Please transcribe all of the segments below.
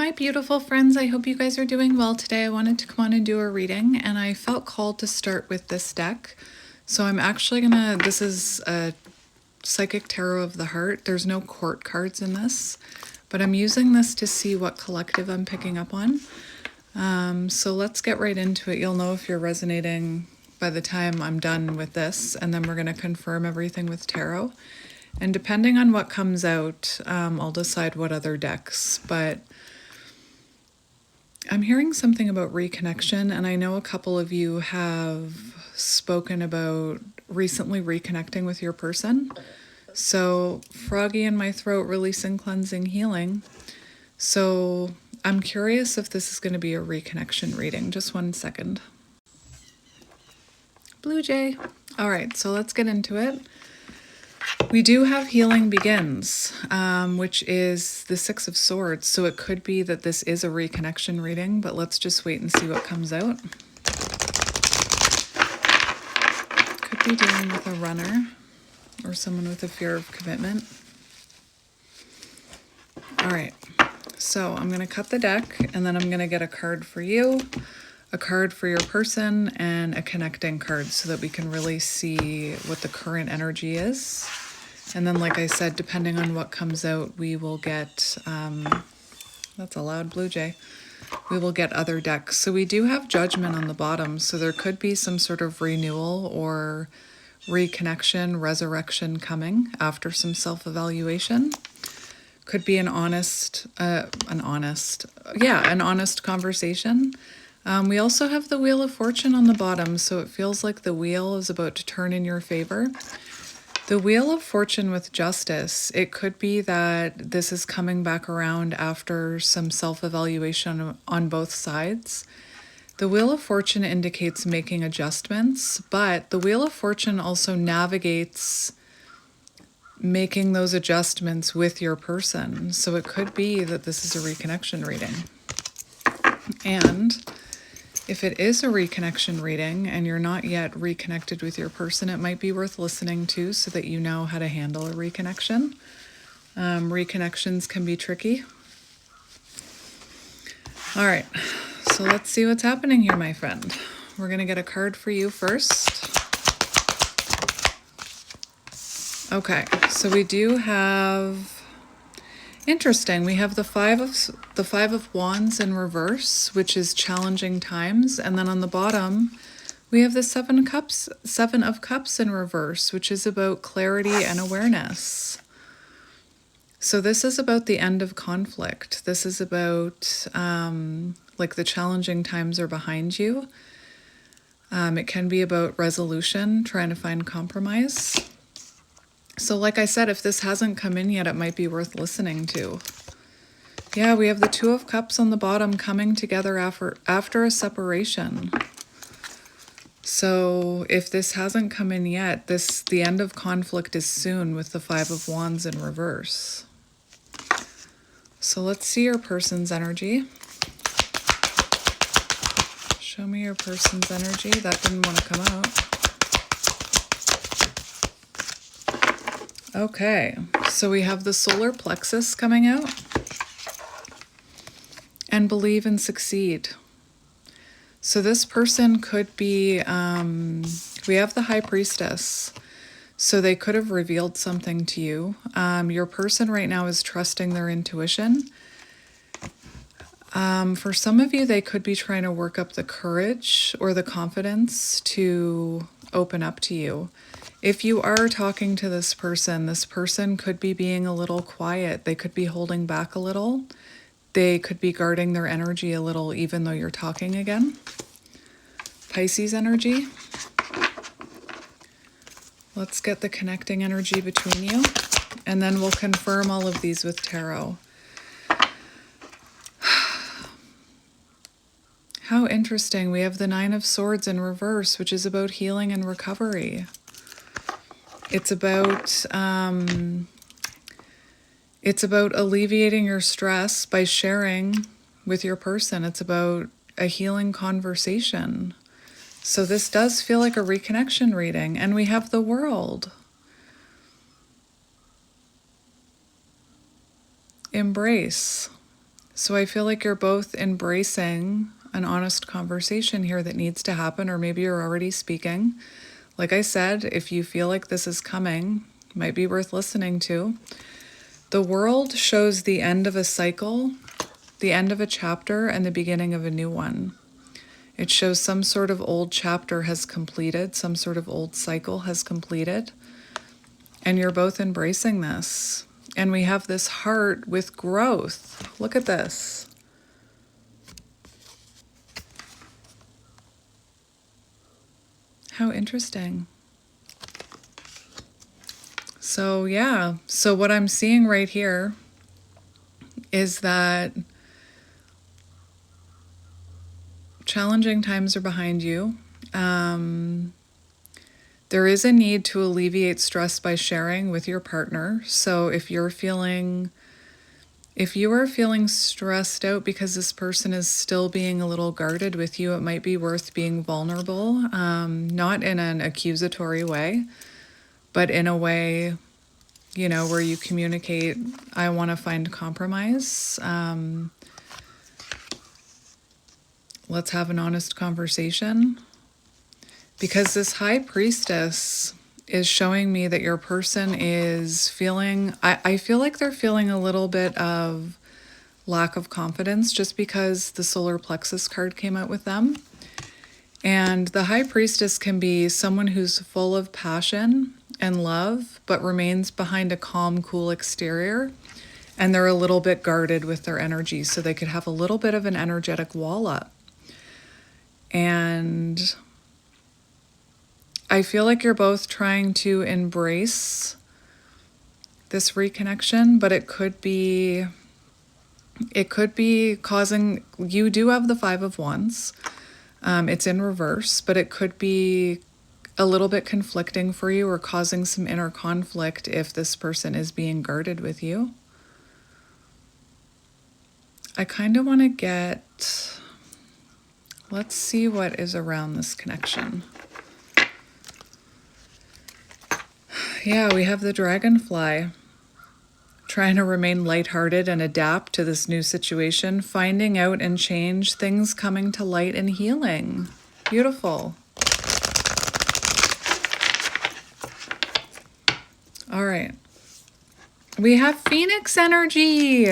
My beautiful friends, I hope you guys are doing well today. I wanted to come on and do a reading, and I felt called to start with this deck. So I'm actually this is a Psychic Tarot of the Heart. There's no court cards in this, but I'm using this to see what collective I'm picking up on. So let's get right into it. You'll know if you're resonating by the time I'm done with this, and then we're going to confirm everything with tarot. And depending on what comes out, I'll decide what other decks, but I'm hearing something about reconnection, and I know a couple of you have spoken about recently reconnecting with your person. So, froggy in my throat, releasing, cleansing, healing. So, I'm curious if this is going to be a reconnection reading. Just 1 second. Blue Jay. All right, so let's get into it. We do have Healing Begins, which is the Six of Swords. So it could be that this is a reconnection reading, but let's just wait and see what comes out. Could be dealing with a runner or someone with a fear of commitment. All right, so I'm going to cut the deck, and then I'm going to get a card for you, a card for your person, and a connecting card so that we can really see what the current energy is. And then, like I said, depending on what comes out, we will get, that's a loud blue jay, we will get other decks. So we do have Judgment on the bottom, so there could be some sort of renewal or reconnection, resurrection coming after some self-evaluation. Could be an honest conversation. We also have the Wheel of Fortune on the bottom, so it feels like the wheel is about to turn in your favor. The Wheel of Fortune with Justice, it could be that this is coming back around after some self-evaluation on both sides. The Wheel of Fortune indicates making adjustments, but the Wheel of Fortune also navigates making those adjustments with your person. So it could be that this is a reconnection reading. And if it is a reconnection reading and you're not yet reconnected with your person, it might be worth listening to so that you know how to handle a reconnection. Reconnections can be tricky. All right, so let's see what's happening here, my friend. We're going to get a card for you first. Okay, so we do have... Interesting. We have the Five of Wands in reverse, which is challenging times, and then on the bottom we have the Seven of Cups in reverse, which is about clarity and awareness. So this is about the end of conflict. This is about like the challenging times are behind you. It can be about resolution, trying to find compromise. So like I said, if this hasn't come in yet, it might be worth listening to. Yeah, we have the Two of Cups on the bottom coming together after a separation. So if this hasn't come in yet, the end of conflict is soon with the Five of Wands in reverse. So let's see your person's energy. Show me your person's energy. That didn't want to come out. Okay, so we have the solar plexus coming out. And believe and succeed. So this person could be, we have the High Priestess. So they could have revealed something to you. Your person right now is trusting their intuition. For some of you, they could be trying to work up the courage or the confidence to open up to you. If you are talking to this person could be being a little quiet. They could be holding back a little. They could be guarding their energy a little, even though you're talking again. Pisces energy. Let's get the connecting energy between you, and then we'll confirm all of these with tarot. How interesting. We have the Nine of Swords in reverse, which is about healing and recovery. It's about alleviating your stress by sharing with your person. It's about a healing conversation. So this does feel like a reconnection reading. And we have the World. Embrace. So I feel like you're both embracing an honest conversation here that needs to happen, or maybe you're already speaking. Like I said, if you feel like this is coming, it might be worth listening to. The world shows the end of a cycle, the end of a chapter, and the beginning of a new one. It shows some sort of old chapter has completed, some sort of old cycle has completed, and you're both embracing this. And we have this heart with growth. Look at this. How interesting. So yeah, so what I'm seeing right here is that challenging times are behind you. There is a need to alleviate stress by sharing with your partner. So if you are feeling stressed out because this person is still being a little guarded with you, it might be worth being vulnerable, not in an accusatory way, but in a way, where you communicate, I want to find compromise. Let's have an honest conversation. Because this high priestess is showing me that your person is feeling, I feel like they're feeling a little bit of lack of confidence just because the solar plexus card came out with them. And the high priestess can be someone who's full of passion and love, but remains behind a calm, cool exterior. And they're a little bit guarded with their energy, so they could have a little bit of an energetic wall up. And I feel like you're both trying to embrace this reconnection, but it could be causing, you do have the Five of Wands. It's in reverse, but it could be a little bit conflicting for you or causing some inner conflict if this person is being guarded with you. I kind of want to let's see what is around this connection. Yeah, we have the dragonfly trying to remain lighthearted and adapt to this new situation, finding out and change, things coming to light and healing. Beautiful. All right. We have Phoenix energy.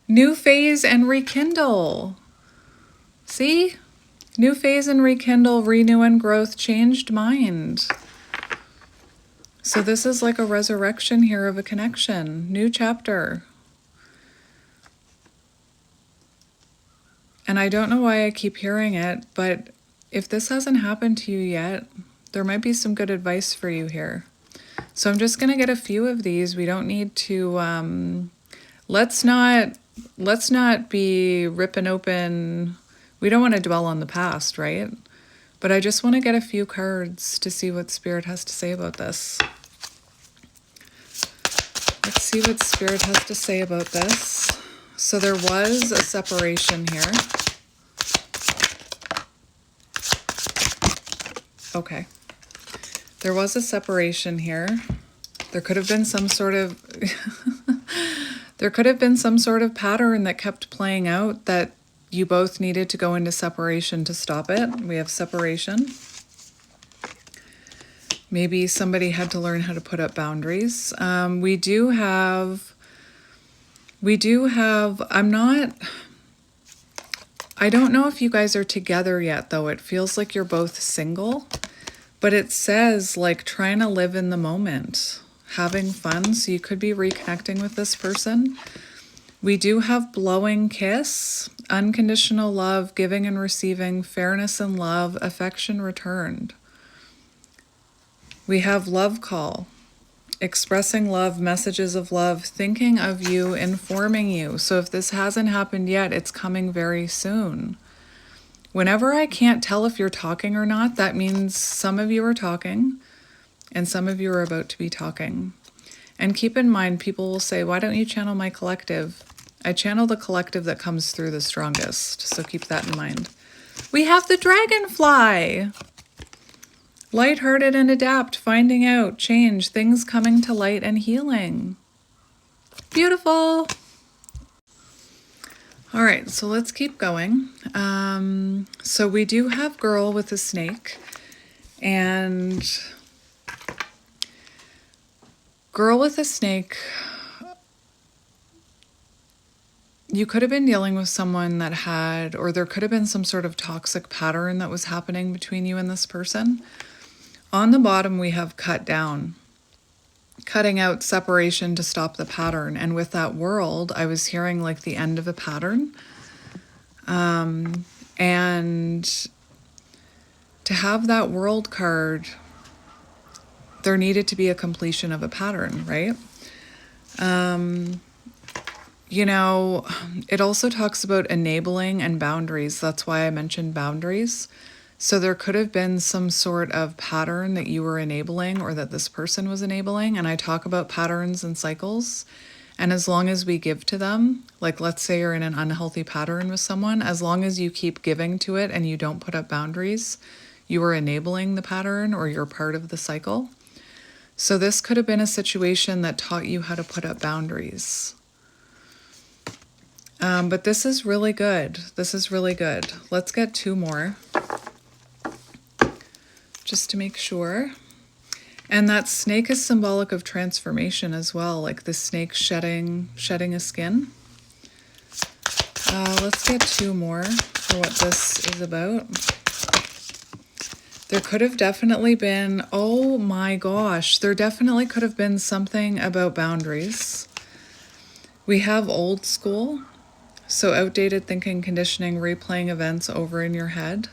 New phase and rekindle. See? New phase and rekindle, renew and growth, changed mind. So this is like a resurrection here of a connection, new chapter. And I don't know why I keep hearing it, but if this hasn't happened to you yet, there might be some good advice for you here. So I'm just going to get a few of these. We don't need to, let's not be ripping open. We don't want to dwell on the past, right? But I just want to get a few cards to see what Spirit has to say about this. Let's see what Spirit has to say about this. So there was a separation here. Okay. There was a separation here. There could have been some sort of pattern that kept playing out that you both needed to go into separation to stop it. We have separation. Maybe somebody had to learn how to put up boundaries. We do have, I don't know if you guys are together yet though. It feels like you're both single, but it says like trying to live in the moment, having fun. So you could be reconnecting with this person. We do have blowing kiss, unconditional love, giving and receiving, fairness and love, affection returned. We have love call, expressing love, messages of love, thinking of you, informing you. So if this hasn't happened yet, it's coming very soon. Whenever I can't tell if you're talking or not, that means some of you are talking and some of you are about to be talking. And keep in mind, people will say, why don't you channel my collective? I channel the collective that comes through the strongest. So keep that in mind. We have the dragonfly. Lighthearted and adapt, finding out, change, things coming to light and healing. Beautiful. All right, so let's keep going. So we do have girl with a snake, and girl with a snake, you could have been dealing with someone that had, or there could have been some sort of toxic pattern that was happening between you and this person. On the bottom, we have cut down, cutting out separation to stop the pattern. And with that world, I was hearing like the end of a pattern. And to have that world card, there needed to be a completion of a pattern, right? You know, it also talks about enabling and boundaries. That's why I mentioned boundaries. So there could have been some sort of pattern that you were enabling or that this person was enabling. And I talk about patterns and cycles. And as long as we give to them, like let's say you're in an unhealthy pattern with someone, as long as you keep giving to it and you don't put up boundaries, you are enabling the pattern or you're part of the cycle. So this could have been a situation that taught you how to put up boundaries. But this is really good. This is really good. Let's get 2 more, just to make sure. And that snake is symbolic of transformation as well, like the snake shedding a skin. Let's get 2 more for what this is about. There could have definitely been, oh my gosh, there definitely could have been something about boundaries. We have old school. So outdated thinking, conditioning, replaying events over in your head.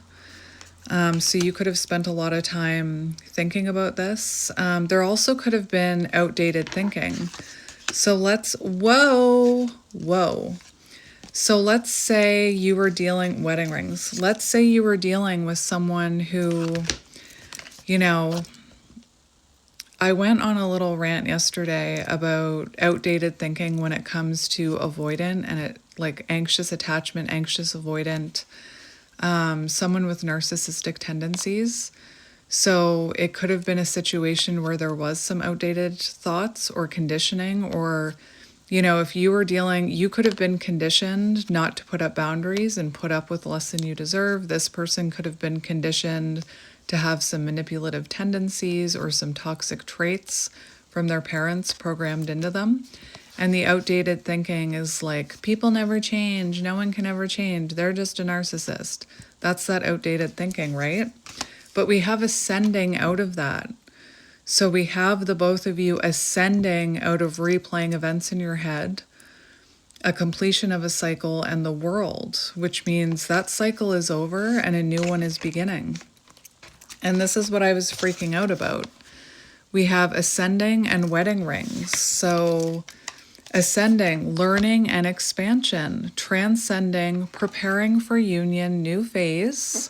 So you could have spent a lot of time thinking about this. There also could have been outdated thinking. So whoa. So let's say you were dealing, wedding rings. Let's say you were dealing with someone who, you know, I went on a little rant yesterday about outdated thinking when it comes to avoidant and it like anxious attachment, anxious avoidant, someone with narcissistic tendencies. So it could have been a situation where there was some outdated thoughts or conditioning, or, you know, if you were dealing, you could have been conditioned not to put up boundaries and put up with less than you deserve. This person could have been conditioned to have some manipulative tendencies or some toxic traits from their parents programmed into them. And the outdated thinking is like, people never change, no one can ever change, they're just a narcissist. That's that outdated thinking, right? But we have ascending out of that. So we have the both of you ascending out of replaying events in your head, a completion of a cycle and the world, which means that cycle is over and a new one is beginning. And this is what I was freaking out about. We have ascending and wedding rings. So ascending, learning and expansion, transcending, preparing for union, new phase.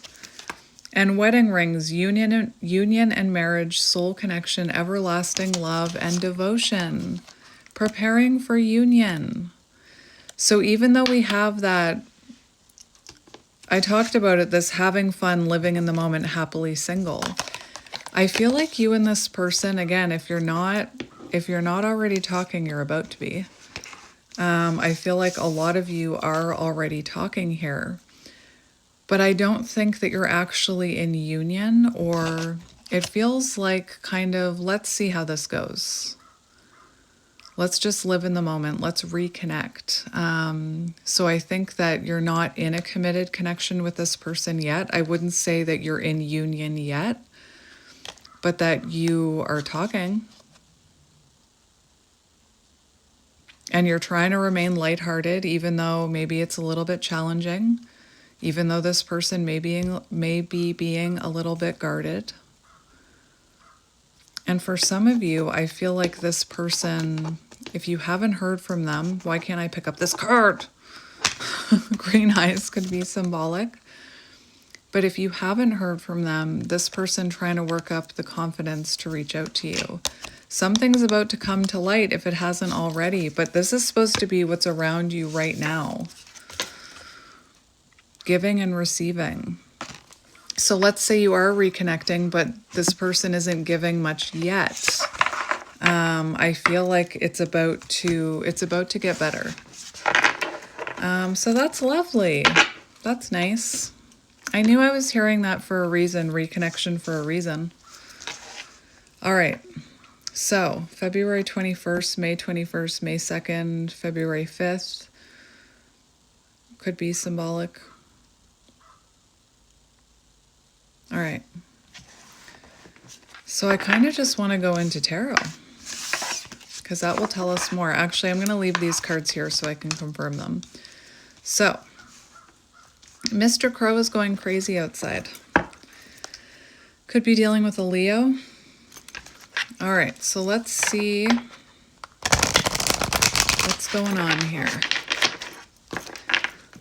And wedding rings, union and marriage, soul connection, everlasting love and devotion. Preparing for union. So even though we have that, I talked about it, this having fun, living in the moment, happily single. I feel like you and this person, again, if you're not already talking, you're about to be. I feel like a lot of you are already talking here. But I don't think that you're actually in union, or it feels like kind of, let's see how this goes. Let's just live in the moment. Let's reconnect. So I think that you're not in a committed connection with this person yet. I wouldn't say that you're in union yet, but that you are talking. And you're trying to remain lighthearted, even though maybe it's a little bit challenging, even though this person may be being a little bit guarded. And for some of you, I feel like this person, if you haven't heard from them, why can't I pick up this card? Green eyes could be symbolic. But if you haven't heard from them, this person trying to work up the confidence to reach out to you. Something's about to come to light if it hasn't already, but this is supposed to be what's around you right now. Giving and receiving. So let's say you are reconnecting, but this person isn't giving much yet. I feel like it's about to get better. So that's lovely. That's nice. I knew I was hearing that for a reason, reconnection for a reason. All right. So February 21st, May 21st, May 2nd, February 5th could be symbolic. All right. So I kind of just want to go into tarot because that will tell us more. Actually, I'm going to leave these cards here so I can confirm them. So, Mr. Crow is going crazy outside. Could be dealing with a Leo. All right, so let's see what's going on here.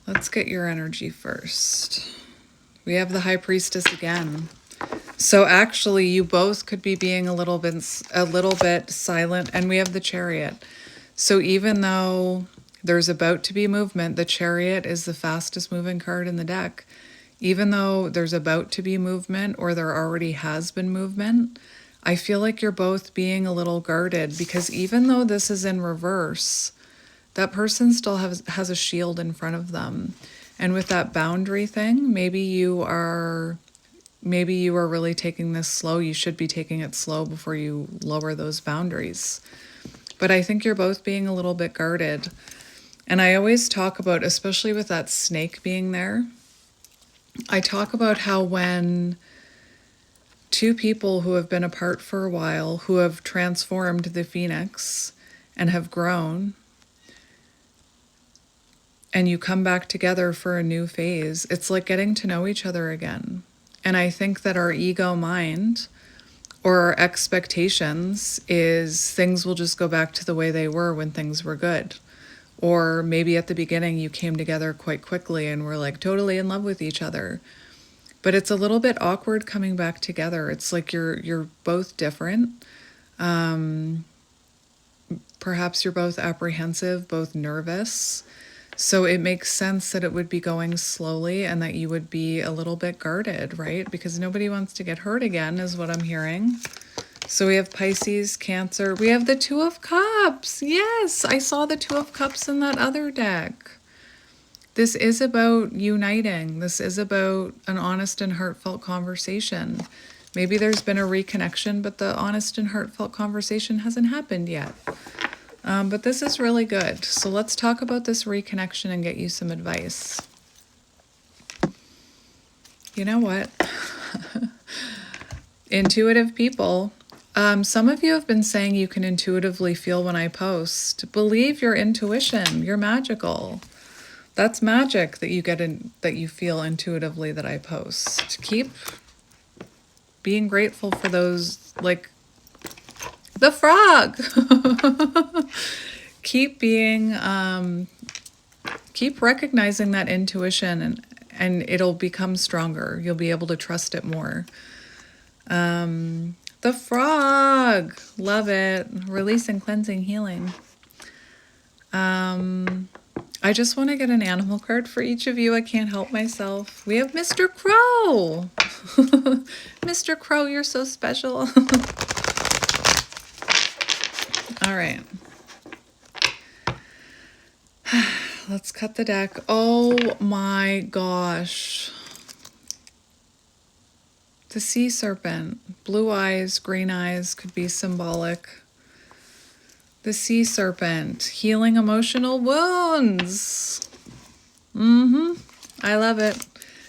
Let's get your energy first. We have the High Priestess again. So actually, you both could be being a little bit silent, and we have the Chariot. So even though there's about to be movement, the Chariot is the fastest moving card in the deck. Even though there's about to be movement, or there already has been movement, I feel like you're both being a little guarded, because even though this is in reverse, that person still has a shield in front of them. And with that boundary thing, maybe you are really taking this slow. You should be taking it slow before you lower those boundaries. But I think you're both being a little bit guarded. And I always talk about, especially with that snake being there, I talk about how when two people who have been apart for a while, who have transformed the phoenix and have grown, and you come back together for a new phase, it's like getting to know each other again. And I think that our ego mind or our expectations is things will just go back to the way they were when things were good. Or maybe at the beginning you came together quite quickly and were like totally in love with each other. But it's a little bit awkward coming back together. It's like you're both different. Perhaps you're both apprehensive, both nervous. So it makes sense that it would be going slowly and that you would be a little bit guarded, right? Because nobody wants to get hurt again, is what I'm hearing. So we have Pisces, Cancer. We have the Two of Cups. Yes, I saw the Two of Cups in that other deck. This is about uniting. This is about an honest and heartfelt conversation. Maybe there's been a reconnection, but the honest and heartfelt conversation hasn't happened yet. But this is really good. So let's talk about this reconnection and get you some advice. You know what? Intuitive people. Some of you have been saying you can intuitively feel when I post. Believe your intuition. You're magical. That's magic that you get in, that you feel intuitively that I post. Keep being grateful for those, like the frog. Keep recognizing that intuition, and it'll become stronger. You'll be able to trust it more. The frog, love it. Releasing, cleansing, healing. I just want to get an animal card for each of you. I can't help myself. We have Mr. Crow. Mr. Crow, you're so special. All right. Let's cut the deck. Oh my gosh. The sea serpent. Blue eyes, green eyes could be symbolic. The sea serpent. Healing emotional wounds. I love it.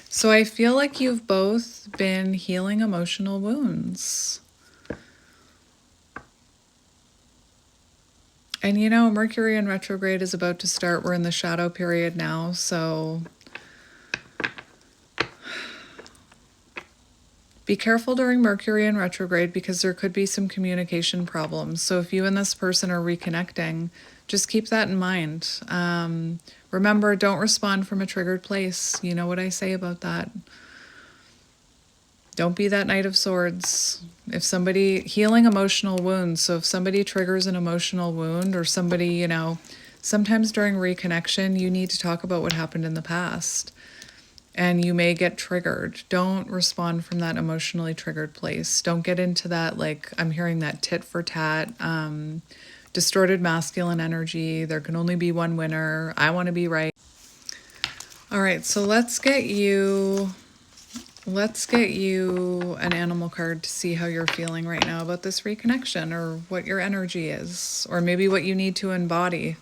So I feel like you've both been healing emotional wounds. And you know, Mercury in retrograde is about to start. We're in the shadow period now, so be careful during Mercury in retrograde because there could be some communication problems. So if you and this person are reconnecting, just keep that in mind. Remember, don't respond from a triggered place. You know what I say about that. Don't be that Knight of Swords. If somebody, healing emotional wounds, so if somebody triggers an emotional wound or somebody, you know, sometimes during reconnection, you need to talk about what happened in the past. And you may get triggered. Don't respond from that emotionally triggered place. Don't get into that, like, I'm hearing that tit for tat, distorted masculine energy. There can only be one winner. I want to be right. All right, so let's get you an animal card to see how you're feeling right now about this reconnection, or what your energy is, or maybe what you need to embody.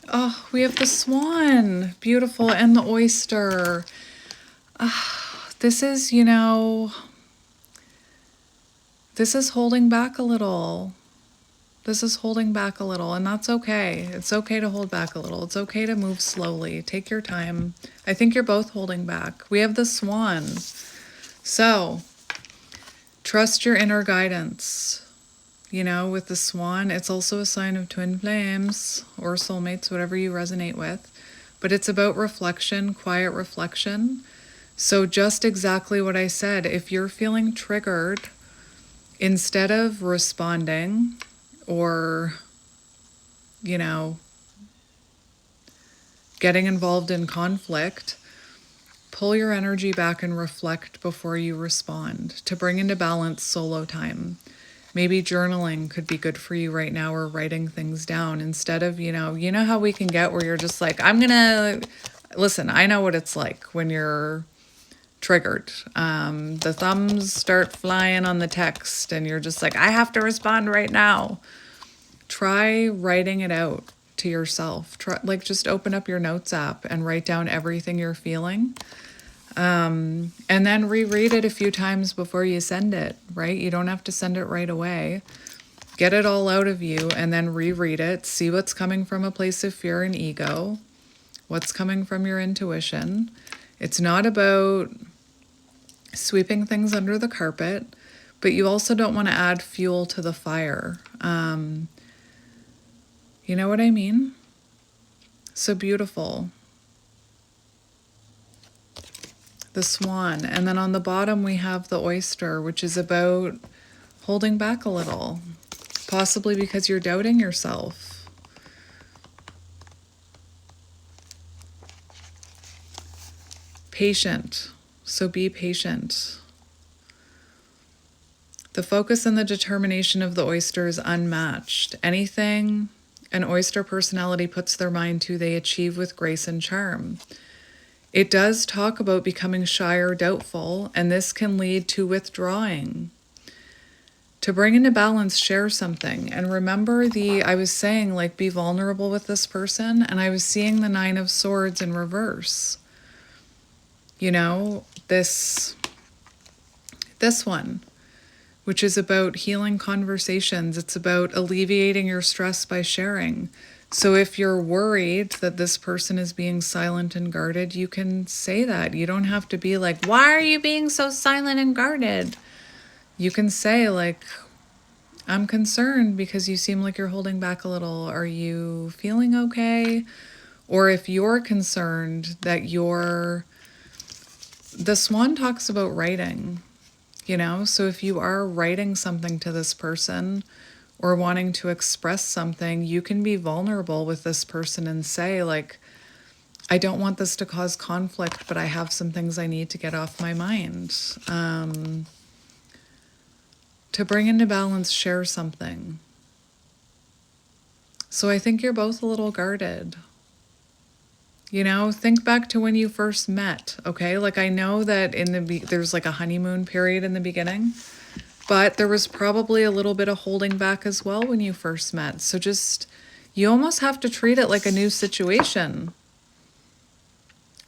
Oh, we have the swan. Beautiful. And the oyster. This is, this is holding back a little. This is holding back a little, and that's okay. It's okay to hold back a little. It's okay to move slowly. Take your time. I think you're both holding back. We have the swan. So, trust your inner guidance. With the swan, it's also a sign of twin flames or soulmates, whatever you resonate with. But it's about reflection, quiet reflection. So just exactly what I said. If you're feeling triggered, instead of responding or, getting involved in conflict, pull your energy back and reflect before you respond to bring into balance solo time. Maybe journaling could be good for you right now, or writing things down instead of, you know how we can get where you're just like, listen, I know what it's like when you're triggered. The thumbs start flying on the text and you're just like, I have to respond right now. Try writing it out to yourself. Just open up your notes app and write down everything you're feeling. And then reread it a few times before you send it, right? You don't have to send it right away. Get it all out of you and then reread it. See what's coming from a place of fear and ego, what's coming from your intuition. It's not about sweeping things under the carpet, but you also don't want to add fuel to the fire. You know what I mean? So beautiful. The swan. And then on the bottom we have the oyster, which is about holding back a little, possibly because you're doubting yourself. Patient. So be patient. The focus and the determination of the oyster is unmatched. Anything an oyster personality puts their mind to, they achieve with grace and charm. It does talk about becoming shy or doubtful, and this can lead to withdrawing. To bring into balance, share something. And remember I was saying, be vulnerable with this person, and I was seeing the 9 of Swords in reverse. This one, which is about healing conversations. It's about alleviating your stress by sharing. So if you're worried that this person is being silent and guarded, you can say that. You don't have to be like, why are you being so silent and guarded? You can say, I'm concerned because you seem like you're holding back a little. Are you feeling okay? Or if you're concerned that the swan talks about writing, so if you are writing something to this person or wanting to express something, you can be vulnerable with this person and say, I don't want this to cause conflict, but I have some things I need to get off my mind. To bring into balance, share something. So I think you're both a little guarded. Think back to when you first met, okay? I know that there's a honeymoon period in the beginning, but there was probably a little bit of holding back as well when you first met. So you almost have to treat it like a new situation.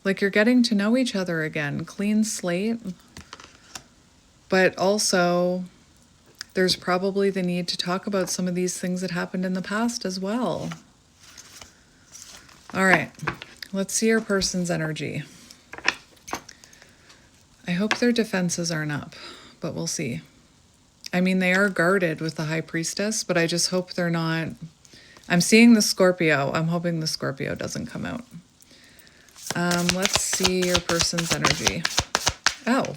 Like you're getting to know each other again, clean slate. But also, there's probably the need to talk about some of these things that happened in the past as well. All right. Let's see your person's energy. I hope their defenses aren't up, but we'll see. They are guarded with the High Priestess, but I just hope they're not. I'm seeing the Scorpio. I'm hoping the Scorpio doesn't come out. Let's see your person's energy. Oh,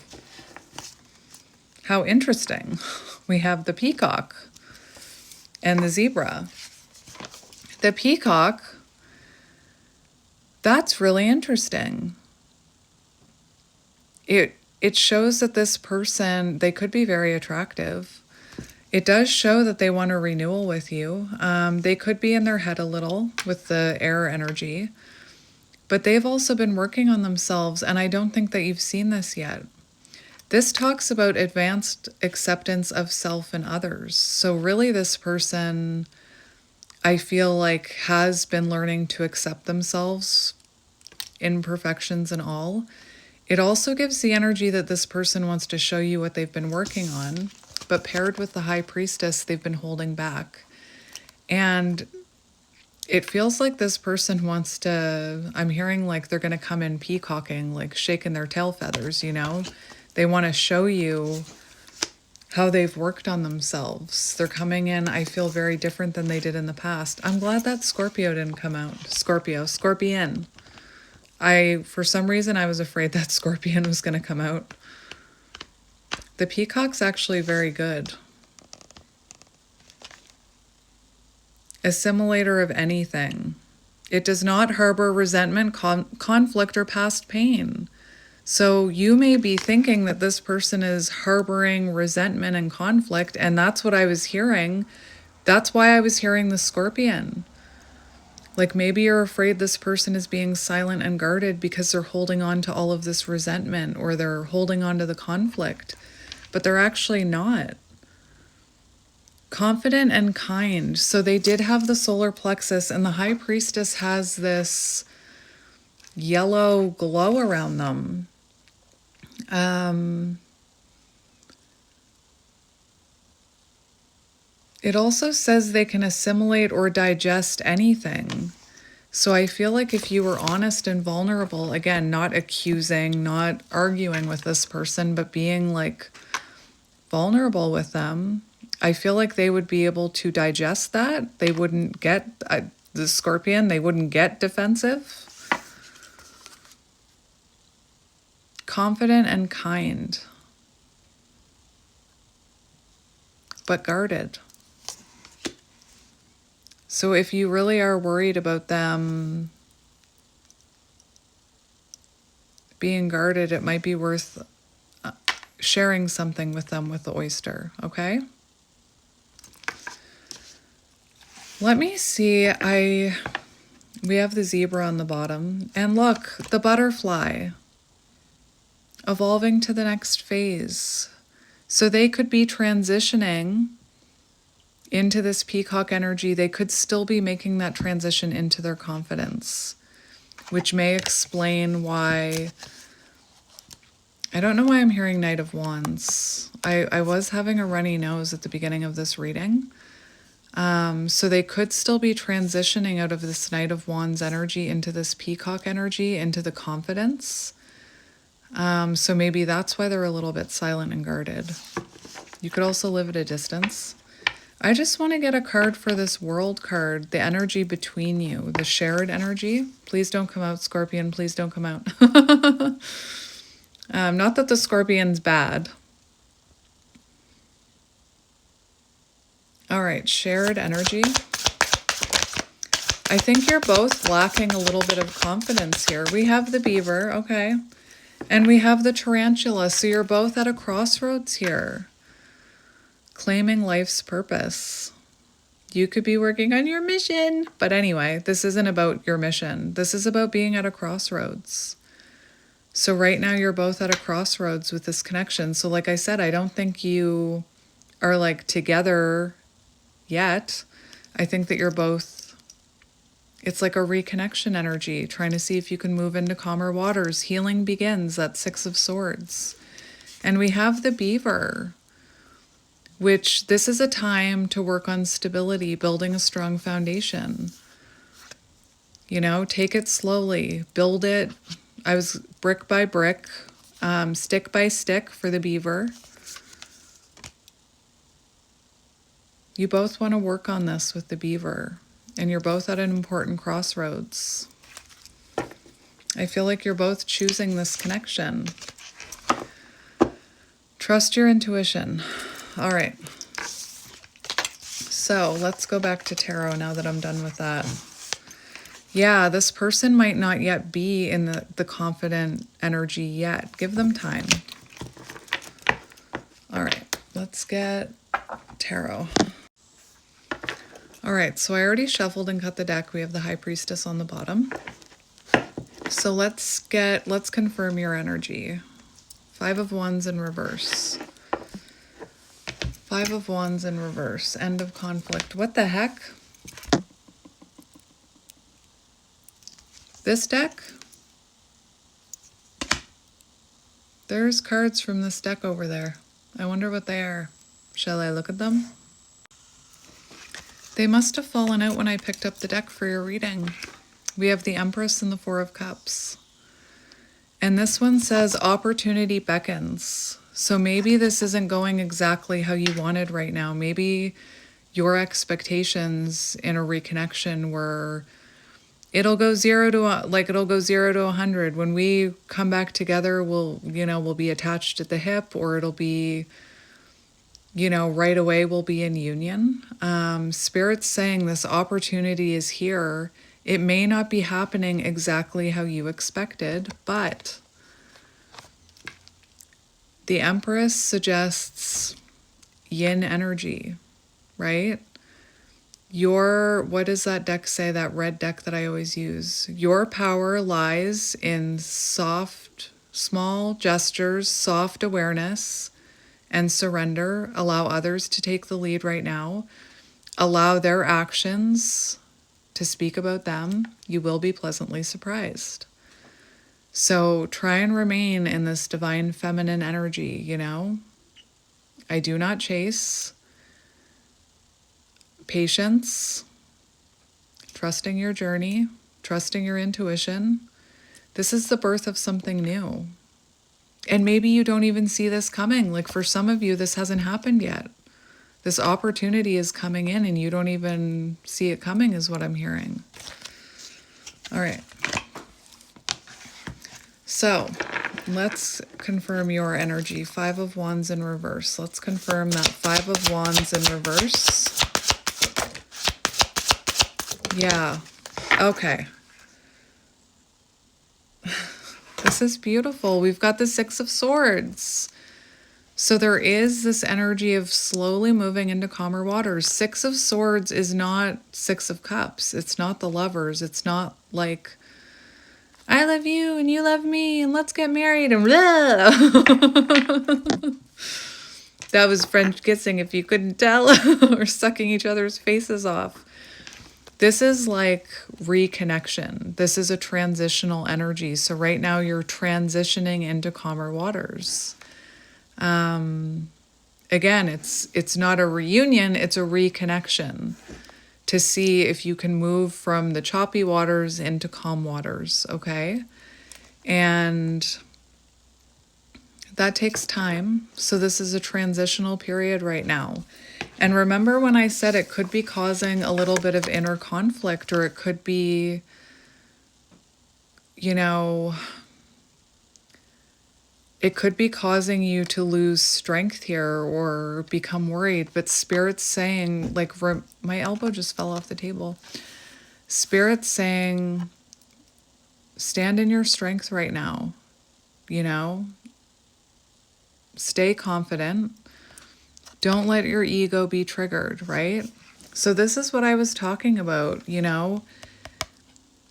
how interesting. We have the peacock and the zebra. The peacock, that's really interesting. It shows that this person, they could be very attractive. It does show that they want a renewal with you. They could be in their head a little with the air energy, but they've also been working on themselves, and I don't think that you've seen this yet. This talks about advanced acceptance of self and others. So really this person, I feel like, has been learning to accept themselves, imperfections and all. It also gives the energy that this person wants to show you what they've been working on, but paired with the High Priestess, they've been holding back. And it feels like this person wants to, I'm hearing like they're going to come in peacocking, like shaking their tail feathers, you know? They want to show you how they've worked on themselves. They're coming in, I feel, very different than they did in the past. I'm glad that Scorpio didn't come out. Scorpion. For some reason, I was afraid that Scorpion was going to come out. The Peacock's actually very good. Assimilator of anything. It does not harbor resentment, conflict, or past pain. So you may be thinking that this person is harboring resentment and conflict, and that's what I was hearing. That's why I was hearing the Scorpion. Like maybe you're afraid this person is being silent and guarded because they're holding on to all of this resentment, or they're holding on to the conflict, but they're actually not. Confident and kind. So they did have the solar plexus, and the High Priestess has this yellow glow around them. It also says they can assimilate or digest anything. So I feel like if you were honest and vulnerable, again, not accusing, not arguing with this person, but being like vulnerable with them, I feel like they would be able to digest that. They wouldn't get, the Scorpion, they wouldn't get defensive. Confident and kind, but guarded. So if you really are worried about them being guarded, it might be worth sharing something with them with the oyster, okay? Let me see. We have the zebra on the bottom. And look, the butterfly. Evolving to the next phase. So they could be transitioning into this peacock energy. They could still be making that transition into their confidence, which may explain why. I don't know why I'm hearing Knight of Wands. I was having a runny nose at the beginning of this reading. So they could still be transitioning out of this Knight of Wands energy into this peacock energy, into the confidence. So maybe that's why they're a little bit silent and guarded. You could also live at a distance. I just want to get a card for this World card, the energy between you, the shared energy. Please don't come out, Scorpion. Please don't come out. Not that the Scorpion's bad. All right, shared energy. I think you're both lacking a little bit of confidence here. We have the beaver, okay. And we have the tarantula, so you're both at a crossroads here. Claiming life's purpose. You could be working on your mission. But anyway, this isn't about your mission. This is about being at a crossroads. So right now you're both at a crossroads with this connection. So like I said, I don't think you are like together yet. I think that you're both, it's like a reconnection energy, trying to see if you can move into calmer waters. Healing begins, that Six of Swords. And we have the beaver, which this is a time to work on stability, building a strong foundation. You know, take it slowly, build it. I was brick by brick, stick by stick for the beaver. You both want to work on this with the beaver, and you're both at an important crossroads. I feel like you're both choosing this connection. Trust your intuition. All right. So let's go back to tarot now that I'm done with that. Yeah, this person might not yet be in the confident energy yet. Give them time. All right, let's get tarot. All right, so I already shuffled and cut the deck. We have the High Priestess on the bottom. So let's confirm your energy. 5 of Wands in reverse. 5 of Wands in reverse. End of conflict. What the heck? This deck? There's cards from this deck over there. I wonder what they are. Shall I look at them? They must have fallen out when I picked up the deck for your reading. We have the Empress and the 4 of Cups. And this one says opportunity beckons. So maybe this isn't going exactly how you wanted right now. Maybe your expectations in a reconnection were it'll go 0 to 100. When we come back together, we'll be attached at the hip, or it'll be, right away we'll be in union. Spirit's saying this opportunity is here. It may not be happening exactly how you expected, but the Empress suggests yin energy, right? What does that deck say, that red deck that I always use? Your power lies in soft, small gestures, soft awareness, and surrender. Allow others to take the lead right now. Allow their actions to speak about them. You will be pleasantly surprised. So try and remain in this divine feminine energy, I do not chase. Patience, trusting your journey, trusting your intuition. This is the birth of something new. And maybe you don't even see this coming. Like for some of you, this hasn't happened yet. This opportunity is coming in and you don't even see it coming, is what I'm hearing. All right. So let's confirm your energy. 5 of Wands in reverse. Let's confirm that 5 of Wands in reverse. Yeah. Okay. This is beautiful. We've got the 6 of Swords. So there is this energy of slowly moving into calmer waters. 6 of Swords is not 6 of Cups. It's not the lovers. It's not like, I love you and you love me and let's get married and blah. That was French kissing if you couldn't tell, or sucking each other's faces off. This is like reconnection. This is a transitional energy. So right now you're transitioning into calmer waters. Again, it's not a reunion, it's a reconnection to see if you can move from the choppy waters into calm waters, okay? And that takes time. So this is a transitional period right now. And remember when I said it could be causing a little bit of inner conflict, or it could be, it could be causing you to lose strength here or become worried. But Spirit's saying, my elbow just fell off the table. Spirit's saying, stand in your strength right now, stay confident. Don't let your ego be triggered, right? So this is what I was talking about,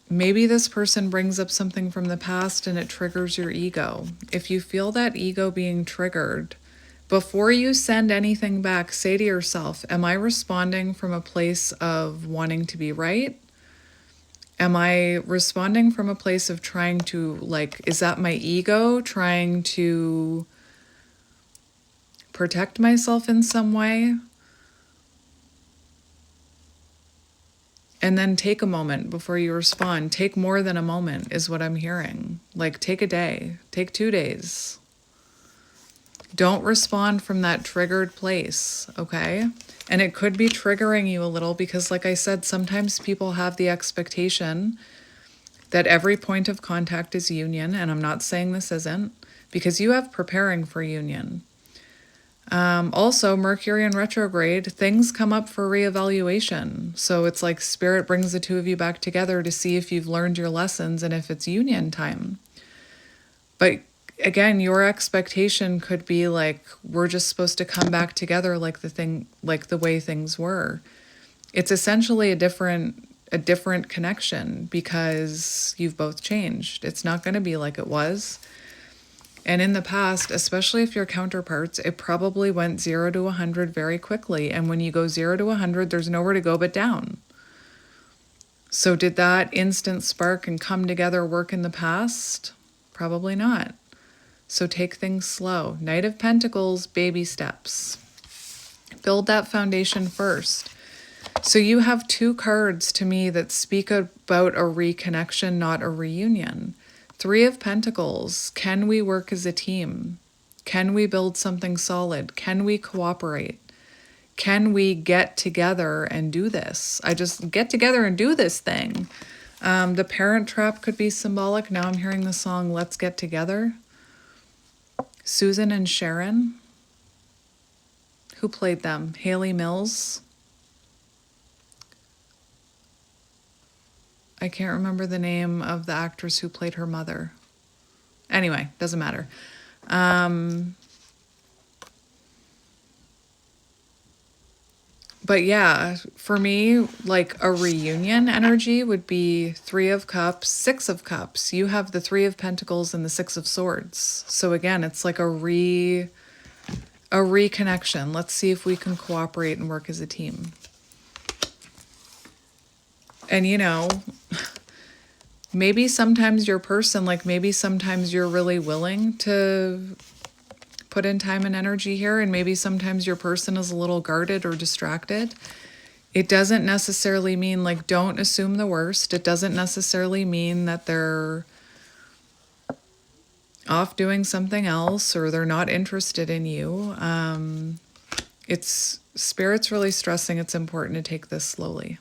Maybe this person brings up something from the past and it triggers your ego. If you feel that ego being triggered, before you send anything back, say to yourself, am I responding from a place of wanting to be right? Am I responding from a place of trying to, is that my ego trying to protect myself in some way? And then take a moment before you respond. Take more than a moment is what I'm hearing. Take a day, take 2 days. Don't respond from that triggered place, okay? And it could be triggering you a little because, like I said, sometimes people have the expectation that every point of contact is union, and I'm not saying this isn't, because you have preparing for union. Also, Mercury in retrograde, things come up for reevaluation. So it's like Spirit brings the 2 of you back together to see if you've learned your lessons and if it's union time. But again, your expectation could be like, we're just supposed to come back together like the way things were. It's essentially a different connection because you've both changed. It's not going to be like it was. And in the past, especially if you're counterparts, it probably went 0 to 100 very quickly. And when you go 0 to 100, there's nowhere to go but down. So did that instant spark and come together work in the past? Probably not. So take things slow. Knight of Pentacles, baby steps. Build that foundation first. So you have 2 cards to me that speak about a reconnection, not a reunion. 3 of Pentacles. Can we work as a team? Can we build something solid? Can we cooperate? Can we get together and do this? I just get together and do this thing. The Parent Trap could be symbolic. Now I'm hearing the song Let's Get Together. Susan and Sharon. Who played them? Haley Mills. I can't remember the name of the actress who played her mother. Anyway, doesn't matter. But yeah, for me, like a reunion energy would be 3 of Cups, 6 of Cups. You have the 3 of Pentacles and the 6 of Swords. So again, it's like a reconnection. Let's see if we can cooperate and work as a team. And you know, maybe sometimes your person, like maybe sometimes you're really willing to put in time and energy here, and maybe sometimes your person is a little guarded or distracted. It doesn't necessarily mean, like, don't assume the worst. It doesn't necessarily mean that they're off doing something else or they're not interested in you. It's Spirit's really stressing it's important to take this slowly.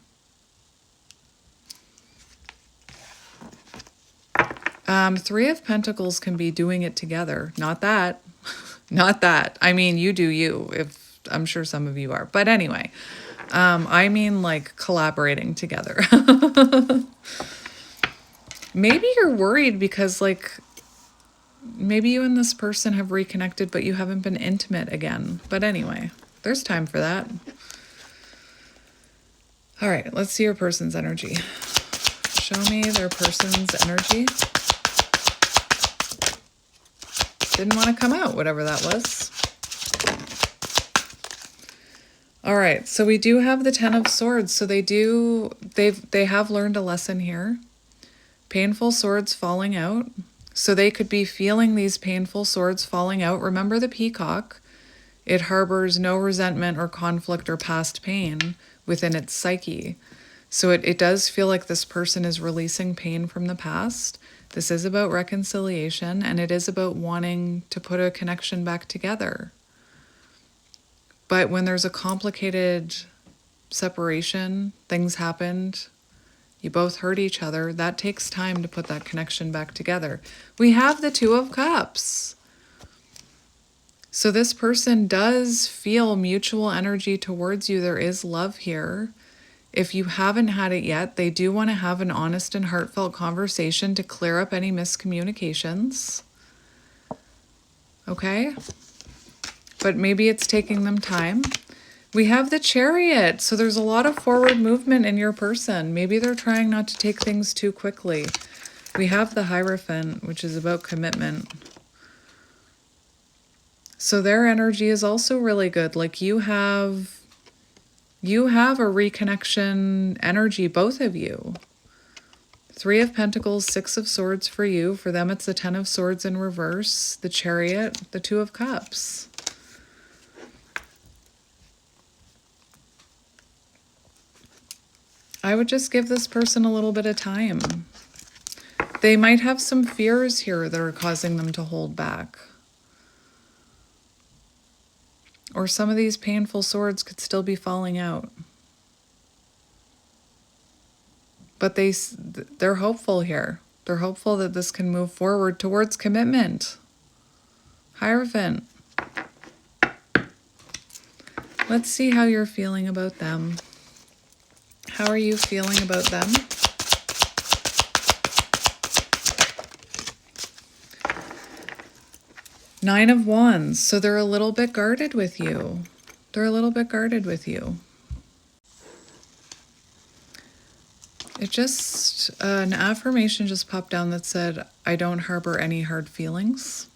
3 of Pentacles can be doing it together. Not that. Not that. I mean, you do you. If I'm sure some of you are. But anyway, I mean like collaborating together. Maybe you're worried because like maybe you and this person have reconnected, but you haven't been intimate again. But anyway, there's time for that. All right, let's see your person's energy. Show me their person's energy. Didn't want to come out, whatever that was. All right, so we do have the 10 of Swords. So they have learned a lesson here. Painful swords falling out. So they could be feeling these painful swords falling out. Remember the peacock. It harbors no resentment or conflict or past pain within its psyche. So it does feel like this person is releasing pain from the past. This is about reconciliation, and it is about wanting to put a connection back together. But when there's a complicated separation, things happened, you both hurt each other, that takes time to put that connection back together. We have the 2 of Cups. So this person does feel mutual energy towards you. There is love here. If you haven't had it yet, they do want to have an honest and heartfelt conversation to clear up any miscommunications. Okay? But maybe it's taking them time. We have the Chariot. So there's a lot of forward movement in your person. Maybe they're trying not to take things too quickly. We have the Hierophant, which is about commitment. So their energy is also really good. Like you have a reconnection energy, both of you. 3 of Pentacles, 6 of Swords for you. For them, it's the 10 of Swords in reverse, the Chariot, the 2 of Cups. I would just give this person a little bit of time. They might have some fears here that are causing them to hold back. Or some of these painful swords could still be falling out. But they're hopeful here. They're hopeful that this can move forward towards commitment. Hierophant. Let's see how you're feeling about them. How are you feeling about them? Nine of Wands. So they're a little bit guarded with you. They're a little bit guarded with you. It just, an affirmation just popped down that said, I don't harbor any hard feelings.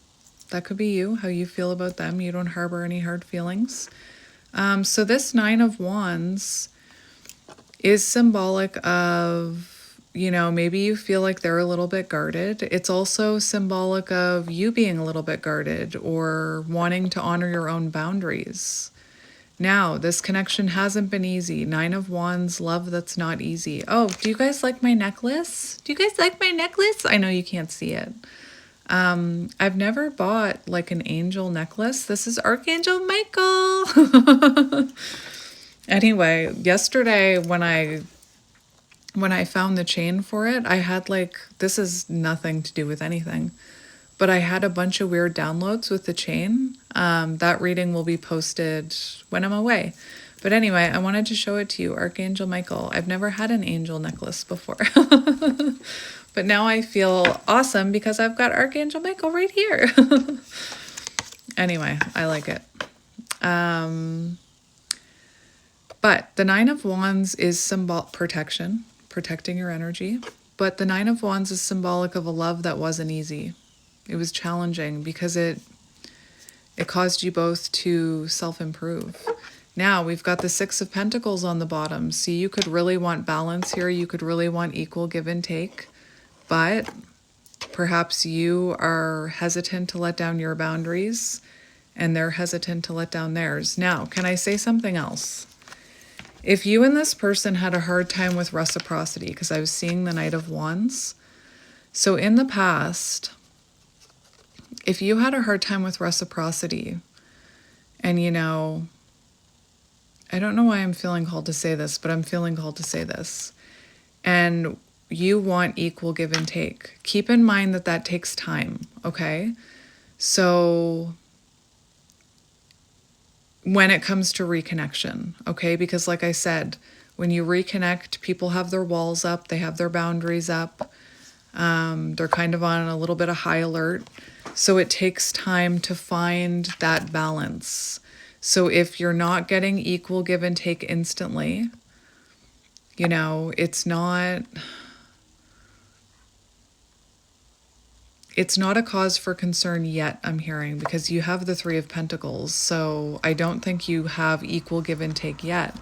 That could be you, how you feel about them. You don't harbor any hard feelings. So this Nine of Wands is symbolic of, you know, maybe you feel like they're a little bit guarded. It's also symbolic of you being a little bit guarded or wanting to honor your own boundaries. Now, this connection hasn't been easy. Nine of Wands, love that's not easy. Oh, do you guys like my necklace? Do you guys like my necklace? I know you can't see it. I've never bought like an angel necklace. This is Archangel Michael. Anyway, yesterday when I found the chain for it, I had like, this is nothing to do with anything, but I had a bunch of weird downloads with the chain. That reading will be posted when I'm away. But anyway, I wanted to show it to you, Archangel Michael. I've never had an angel necklace before. But now I feel awesome because I've got Archangel Michael right here. Anyway, I like it. But the Nine of Wands is protecting your energy. But the Nine of Wands is symbolic of a love that wasn't easy. It was challenging because it caused you both to self-improve. Now we've got the Six of Pentacles on the bottom. So you could really want balance here. You could really want equal give and take. But perhaps you are hesitant to let down your boundaries and they're hesitant to let down theirs. Now, can I say something else? If you and this person had a hard time with reciprocity, because I was seeing the Knight of Wands. So in the past, if you had a hard time with reciprocity, and you know, I don't know why I'm feeling called to say this, but I'm feeling called to say this. And you want equal give and take. Keep in mind that that takes time, okay? So when it comes to reconnection, okay? Because like I said, when you reconnect, people have their walls up, they have their boundaries up. They're kind of on a little bit of high alert. So it takes time to find that balance. So if you're not getting equal give and take instantly, you know, it's not a cause for concern yet, I'm hearing, because you have the Three of Pentacles. So I don't think you have equal give and take yet.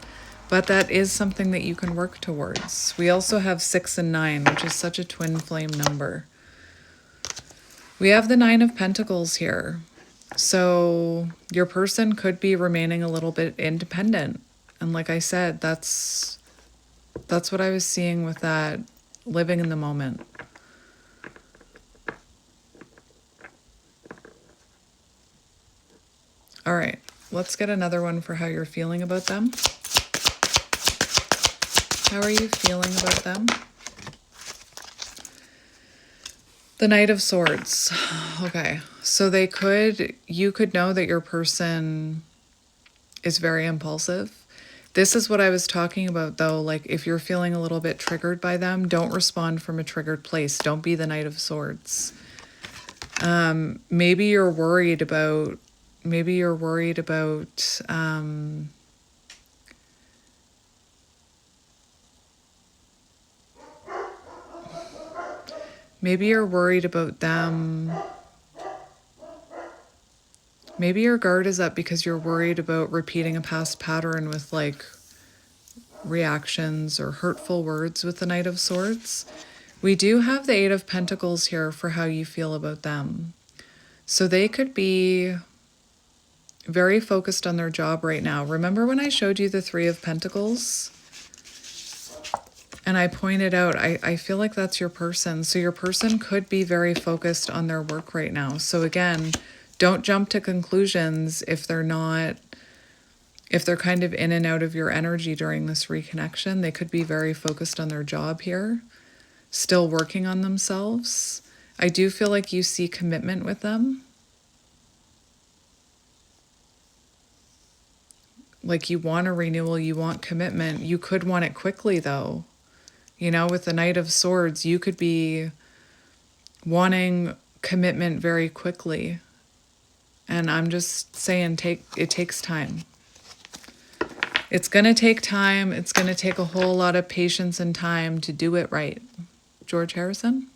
But that is something that you can work towards. We also have 6 and 9, which is such a twin flame number. We have the Nine of Pentacles here. So your person could be remaining a little bit independent. And like I said, that's what I was seeing with that, living in the moment. All right, let's get another one for how you're feeling about them. How are you feeling about them? The Knight of Swords. Okay, so you could know that your person is very impulsive. This is what I was talking about though, like if you're feeling a little bit triggered by them, don't respond from a triggered place. Don't be the Knight of Swords. Maybe you're worried about maybe you're worried about them maybe your guard is up because you're worried about repeating a past pattern with like reactions or hurtful words with the Knight of Swords. We do have the Eight of Pentacles here for how you feel about them. So they could be very focused on their job right now. Remember when I showed you the Three of Pentacles? And I pointed out, I feel like that's your person. So your person could be very focused on their work right now. So again, don't jump to conclusions if they're kind of in and out of your energy during this reconnection. They could be very focused on their job here, still working on themselves. I do feel like you see commitment with them. Like you want a renewal, you want commitment. You could want it quickly though. You know, with the Knight of Swords, you could be wanting commitment very quickly. And I'm just saying, it takes time. It's going to take time. It's going to take a whole lot of patience and time to do it right. George Harrison?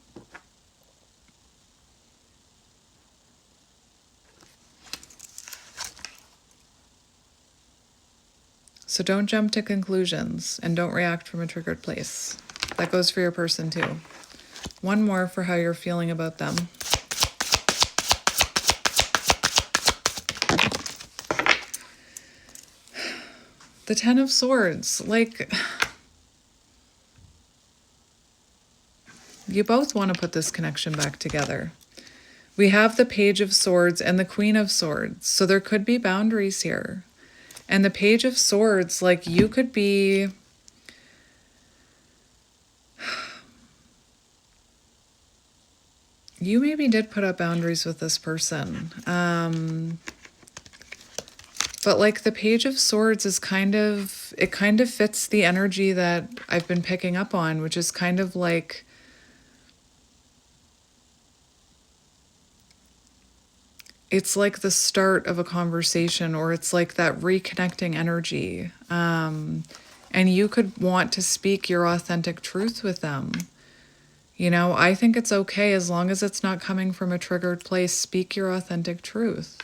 So don't jump to conclusions and don't react from a triggered place. That goes for your person too. One more for how you're feeling about them. The Ten of Swords. Like, you both want to put this connection back together. We have the Page of Swords and the Queen of Swords. So there could be boundaries here. And the Page of Swords, like, you could be... You maybe did put up boundaries with this person. But like the Page of Swords is it kind of fits the energy that I've been picking up on, which is kind of like, it's like the start of a conversation, or it's like that reconnecting energy. And you could want to speak your authentic truth with them. You know, I think it's okay as long as it's not coming from a triggered place. Speak your authentic truth.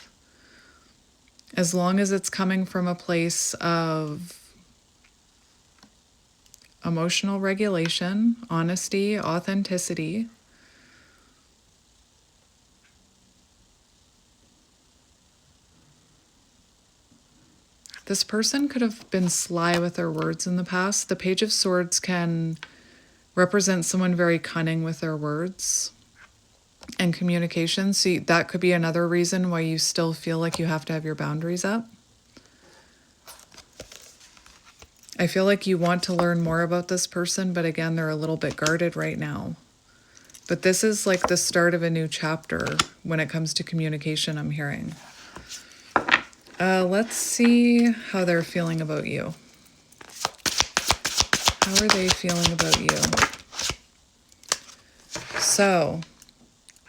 As long as it's coming from a place of emotional regulation, honesty, authenticity. This person could have been sly with their words in the past. The Page of Swords can represent someone very cunning with their words and communication. So that could be another reason why you still feel like you have to have your boundaries up. I feel like you want to learn more about this person, but again, they're a little bit guarded right now. But this is like the start of a new chapter when it comes to communication, I'm hearing. Let's see how they're feeling about you. How are they feeling about you? So,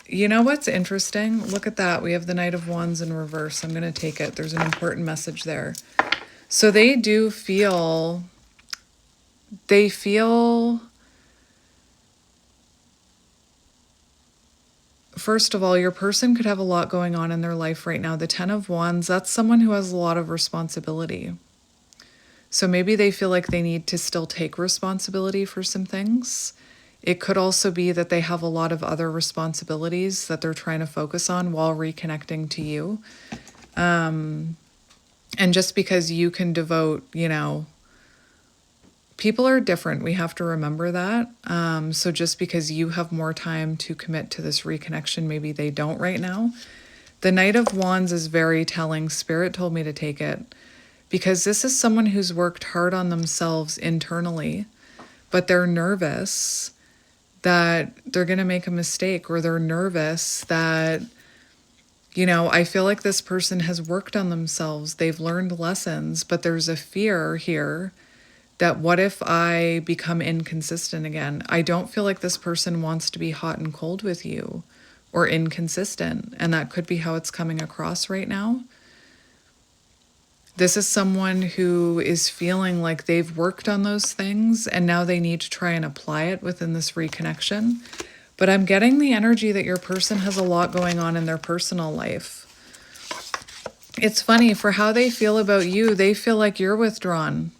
you know what's interesting? Look at that. We have the Knight of Wands in reverse. I'm going to take it. There's an important message there. So they do feel... First of all, your person could have a lot going on in their life right now. The Ten of Wands, that's someone who has a lot of responsibility. So maybe they feel like they need to still take responsibility for some things. It could also be that they have a lot of other responsibilities that they're trying to focus on while reconnecting to you. And just because you can devote, people are different. We have to remember that. So just because you have more time to commit to this reconnection, maybe they don't right now. The Knight of Wands is very telling. Spirit told me to take it because this is someone who's worked hard on themselves internally, but they're nervous that they're going to make a mistake, or they're nervous that, I feel like this person has worked on themselves. They've learned lessons, but there's a fear here that what if I become inconsistent again? I don't feel like this person wants to be hot and cold with you or inconsistent. And that could be how it's coming across right now. This is someone who is feeling like they've worked on those things and now they need to try and apply it within this reconnection. But I'm getting the energy that your person has a lot going on in their personal life. It's funny, for how they feel about you, they feel like you're withdrawn.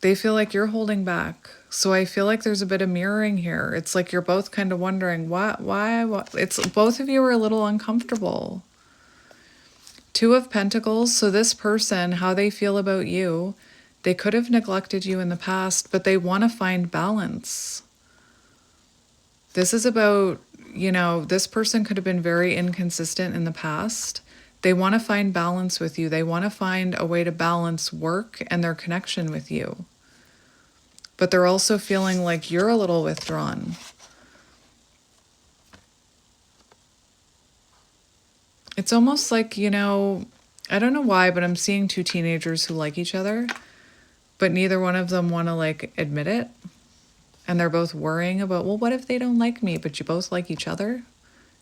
They feel like you're holding back. So I feel like there's a bit of mirroring here. It's like you're both kind of wondering, why? It's both of you are a little uncomfortable. Two of Pentacles. So this person, how they feel about you, they could have neglected you in the past, but they want to find balance. This is about, this person could have been very inconsistent in the past. They want to find balance with you. They want to find a way to balance work and their connection with you. But they're also feeling like you're a little withdrawn. It's almost like, I don't know why, but I'm seeing two teenagers who like each other, but neither one of them want to admit it. And they're both worrying about, well, what if they don't like me? But you both like each other.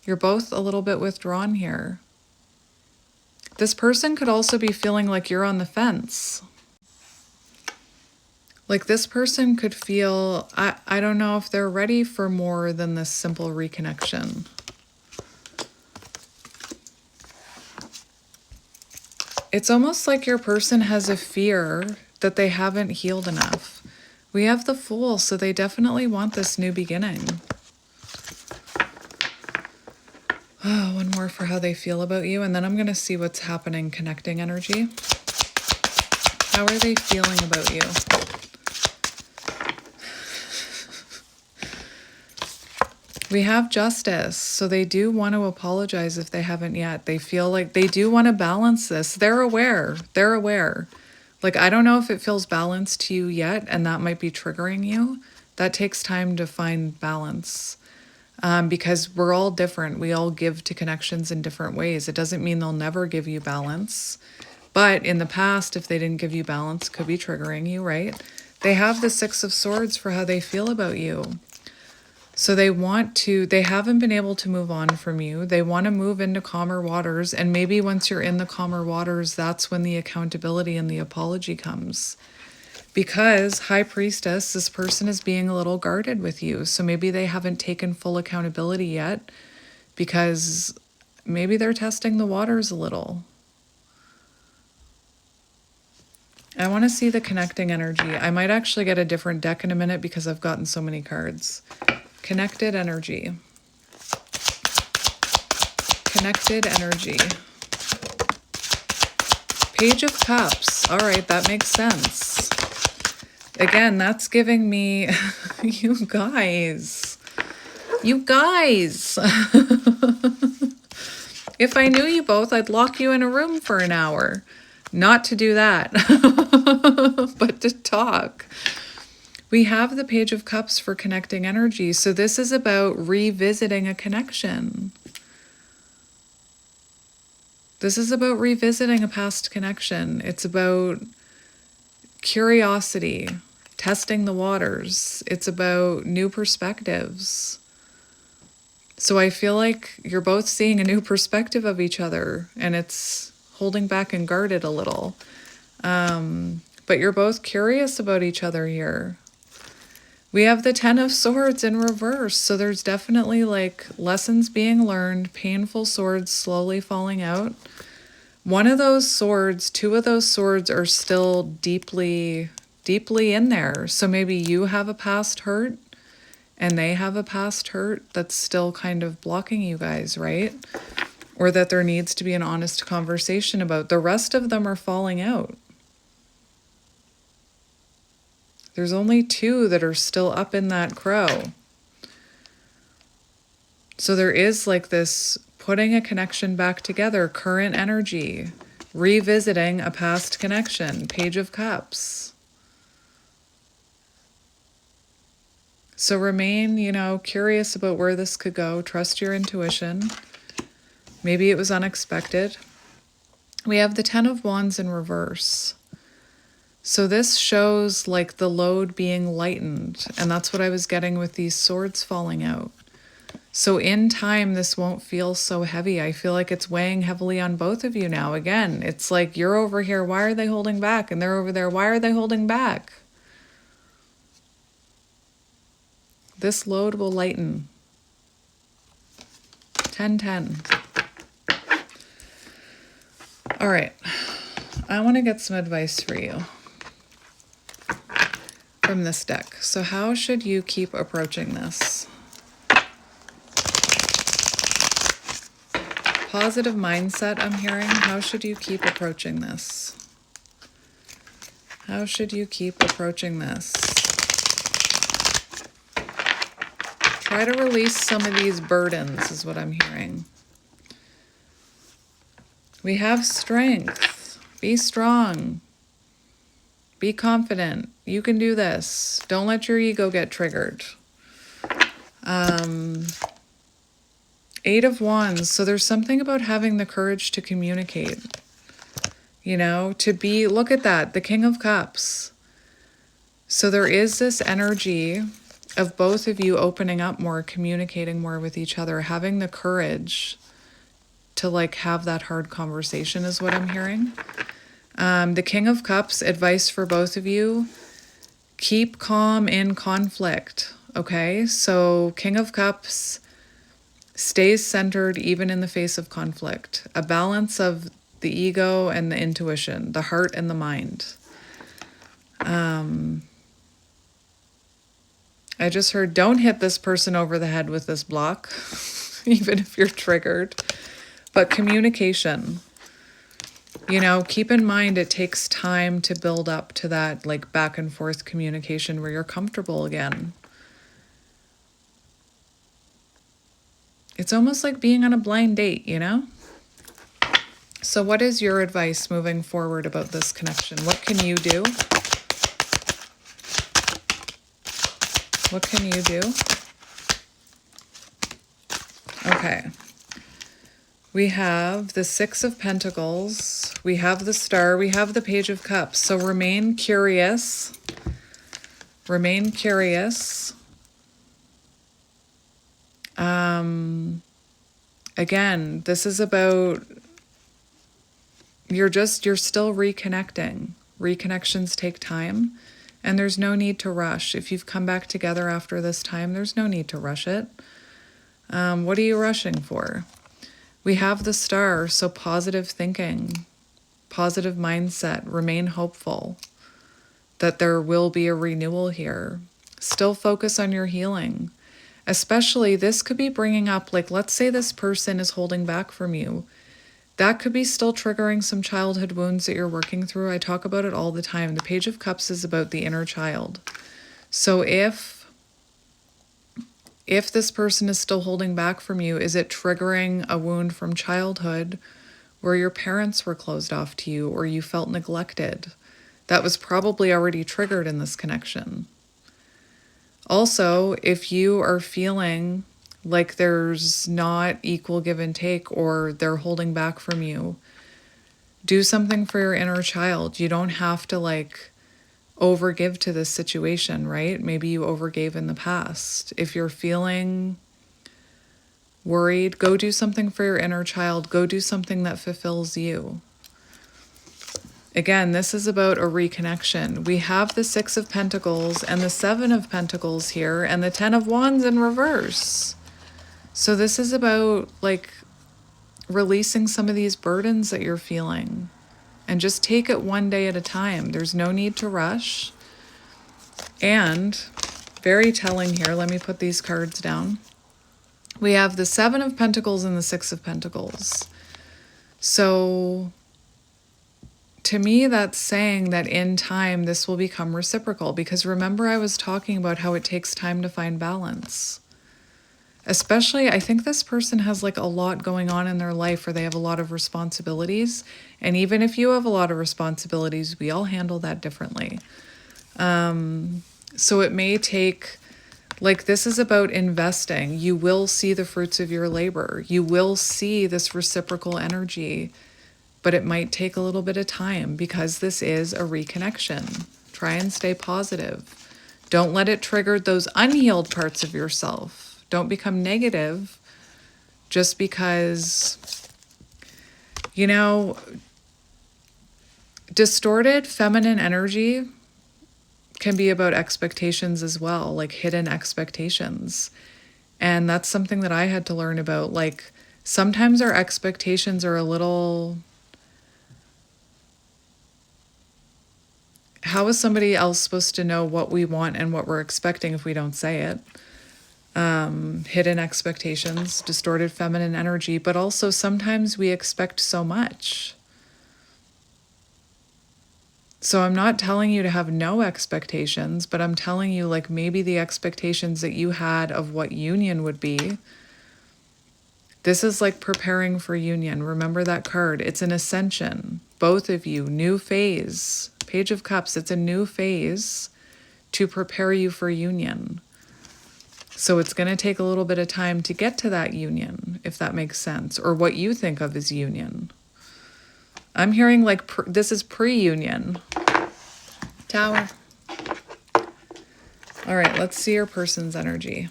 You're both a little bit withdrawn here. This person could also be feeling like you're on the fence. Like this person could feel, I don't know if they're ready for more than this simple reconnection. It's almost like your person has a fear that they haven't healed enough. We have the Fool, so they definitely want this new beginning. Oh, one more for how they feel about you, and then I'm going to see what's happening connecting energy. How are they feeling about you? We have Justice, so they do want to apologize if they haven't yet. They feel like they do want to balance this. They're aware. They're aware. Like, I don't know if it feels balanced to you yet, and that might be triggering you. That takes time to find balance, because we're all different. We all give to connections in different ways. It doesn't mean they'll never give you balance, but in the past, if they didn't give you balance, could be triggering you, right? They have the Six of Swords for how they feel about you. So they haven't been able to move on from you. They want to move into calmer waters. And maybe once you're in the calmer waters, that's when the accountability and the apology comes. Because High Priestess, this person is being a little guarded with you. So maybe they haven't taken full accountability yet because maybe they're testing the waters a little. I want to see the connecting energy. I might actually get a different deck in a minute because I've gotten so many cards. Connected energy. Connected energy. Page of Cups. All right, that makes sense. Again, that's giving me, you guys. You guys. If I knew you both, I'd lock you in a room for an hour. Not to do that, but to talk. We have the Page of Cups for connecting energy. So this is about revisiting a connection. This is about revisiting a past connection. It's about curiosity, testing the waters. It's about new perspectives. So I feel like you're both seeing a new perspective of each other, and it's holding back and guarded a little. But you're both curious about each other here. We have the Ten of Swords in reverse. So there's definitely like lessons being learned, painful swords slowly falling out. One of those swords, two of those swords are still deeply, deeply in there. So maybe you have a past hurt and they have a past hurt that's still kind of blocking you guys, right? Or that there needs to be an honest conversation about. The rest of them are falling out. There's only two that are still up in that crow. So there is like this putting a connection back together, current energy, revisiting a past connection, Page of Cups. So remain, curious about where this could go. Trust your intuition. Maybe it was unexpected. We have the Ten of Wands in reverse. So this shows like the load being lightened, and that's what I was getting with these swords falling out. So in time, this won't feel so heavy. I feel like it's weighing heavily on both of you now. Again, it's like you're over here, why are they holding back? And they're over there, why are they holding back? This load will lighten. 10-10. All right, I want to get some advice for you from this deck. So how should you keep approaching this? Positive mindset, I'm hearing. How should you keep approaching this? How should you keep approaching this? Try to release some of these burdens is what I'm hearing. We have strength. Be strong. Be confident. You can do this. Don't let your ego get triggered. Eight of Wands. So there's something about having the courage to communicate. Look at that, the King of Cups. So there is this energy of both of you opening up more, communicating more with each other, having the courage to like have that hard conversation is what I'm hearing. The King of Cups, advice for both of you, keep calm in conflict, okay? So King of Cups stays centered even in the face of conflict. A balance of the ego and the intuition, the heart and the mind. I just heard, don't hit this person over the head with this block, even if you're triggered. But communication, you know, keep in mind it takes time to build up to that like back and forth communication where you're comfortable again. It's almost like being on a blind date, you know? So what is your advice moving forward about this connection? What can you do? What can you do? Okay. We have the Six of Pentacles. We have the Star. We have the Page of Cups. So remain curious. Remain curious. Again, this is about, you're still reconnecting. Reconnections take time, and there's no need to rush. If you've come back together after this time, there's no need to rush it. What are you rushing for? We have the Star, so positive thinking, positive mindset, remain hopeful that there will be a renewal here. Still focus on your healing. Especially, this could be bringing up, like, let's say this person is holding back from you. That could be still triggering some childhood wounds that you're working through. I talk about it all the time. The Page of Cups is about the inner child. So if this person is still holding back from you, is it triggering a wound from childhood where your parents were closed off to you or you felt neglected? That was probably already triggered in this connection. Also, if you are feeling like there's not equal give and take or they're holding back from you, do something for your inner child. You don't have to like overgive to this situation, right? Maybe you overgave in the past. If you're feeling worried, go do something for your inner child. Go do something that fulfills you. Again, this is about a reconnection. We have the Six of Pentacles and the Seven of Pentacles here and the Ten of Wands in reverse. So this is about like releasing some of these burdens that you're feeling and just take it one day at a time. There's no need to rush. And very telling here, let me put these cards down. We have the Seven of Pentacles and the Six of Pentacles. So to me, that's saying that in time, this will become reciprocal. Because remember, I was talking about how it takes time to find balance. Especially, I think this person has like a lot going on in their life or they have a lot of responsibilities. And even if you have a lot of responsibilities, we all handle that differently. So it may take, like this is about investing. You will see the fruits of your labor. You will see this reciprocal energy. But it might take a little bit of time because this is a reconnection. Try and stay positive. Don't let it trigger those unhealed parts of yourself. Don't become negative just because, you know, distorted feminine energy can be about expectations as well, like hidden expectations. And that's something that I had to learn about. Like sometimes our expectations are a little... How is somebody else supposed to know what we want and what we're expecting if we don't say it? Hidden expectations, distorted feminine energy, but also sometimes we expect so much. So I'm not telling you to have no expectations, but I'm telling you like maybe the expectations that you had of what union would be. This is like preparing for union. Remember that card. It's an ascension. Both of you, new phase. Page of Cups, it's a new phase to prepare you for union. So it's going to take a little bit of time to get to that union, if that makes sense, or what you think of as union. I'm hearing like this is pre-union. Tower. All right, let's see your person's energy.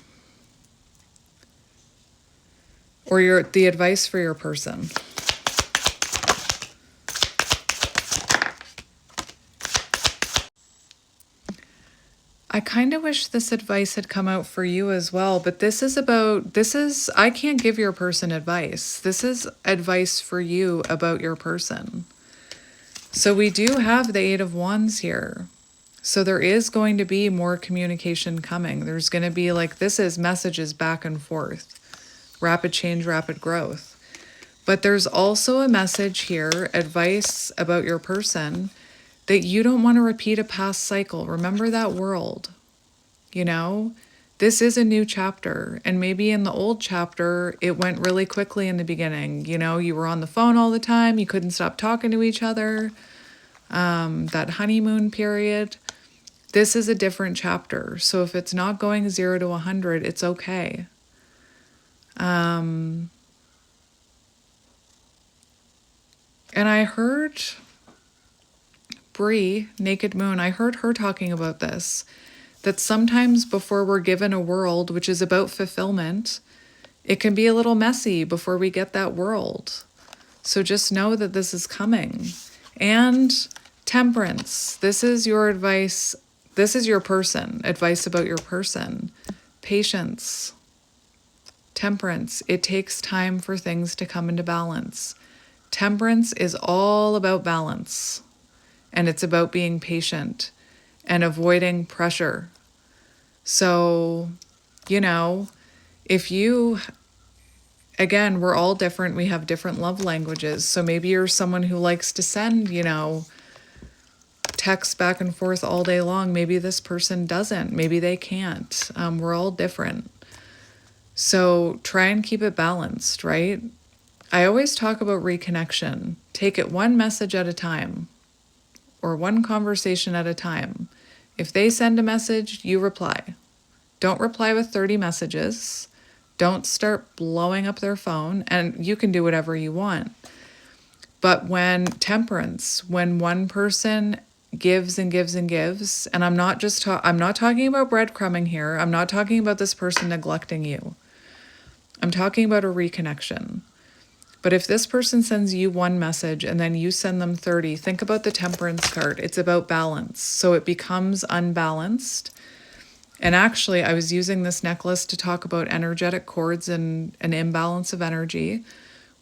Or the advice for your person. I kind of wish this advice had come out for you as well, but I can't give your person advice. This is advice for you about your person. So we do have the Eight of Wands here. So there is going to be more communication coming. There's going to be this is messages back and forth, rapid change, rapid growth. But there's also a message here, advice about your person, that you don't want to repeat a past cycle. Remember that world, This is a new chapter. And maybe in the old chapter, it went really quickly in the beginning. You were on the phone all the time. You couldn't stop talking to each other. That honeymoon period. This is a different chapter. So if it's not going 0 to 100, it's okay. And I heard Bree, Naked Moon, I heard her talking about this, that sometimes before we're given a world, which is about fulfillment, it can be a little messy before we get that world. So just know that this is coming. And Temperance, this is your advice. This is your person, advice about your person. Patience. Temperance, it takes time for things to come into balance. Temperance is all about balance, and it's about being patient and avoiding pressure. So, again, we're all different. We have different love languages. So maybe you're someone who likes to send, texts back and forth all day long. Maybe this person doesn't. Maybe they can't. We're all different. So try and keep it balanced, right? I always talk about reconnection. Take it one message at a time or one conversation at a time. If they send a message, you reply. Don't reply with 30 messages. Don't start blowing up their phone, and you can do whatever you want. But when one person gives and gives and gives, and I'm not talking about breadcrumbing here. I'm not talking about this person neglecting you. I'm talking about a reconnection. But if this person sends you one message and then you send them 30, think about the Temperance card. It's about balance. So it becomes unbalanced. And actually, I was using this necklace to talk about energetic cords and an imbalance of energy.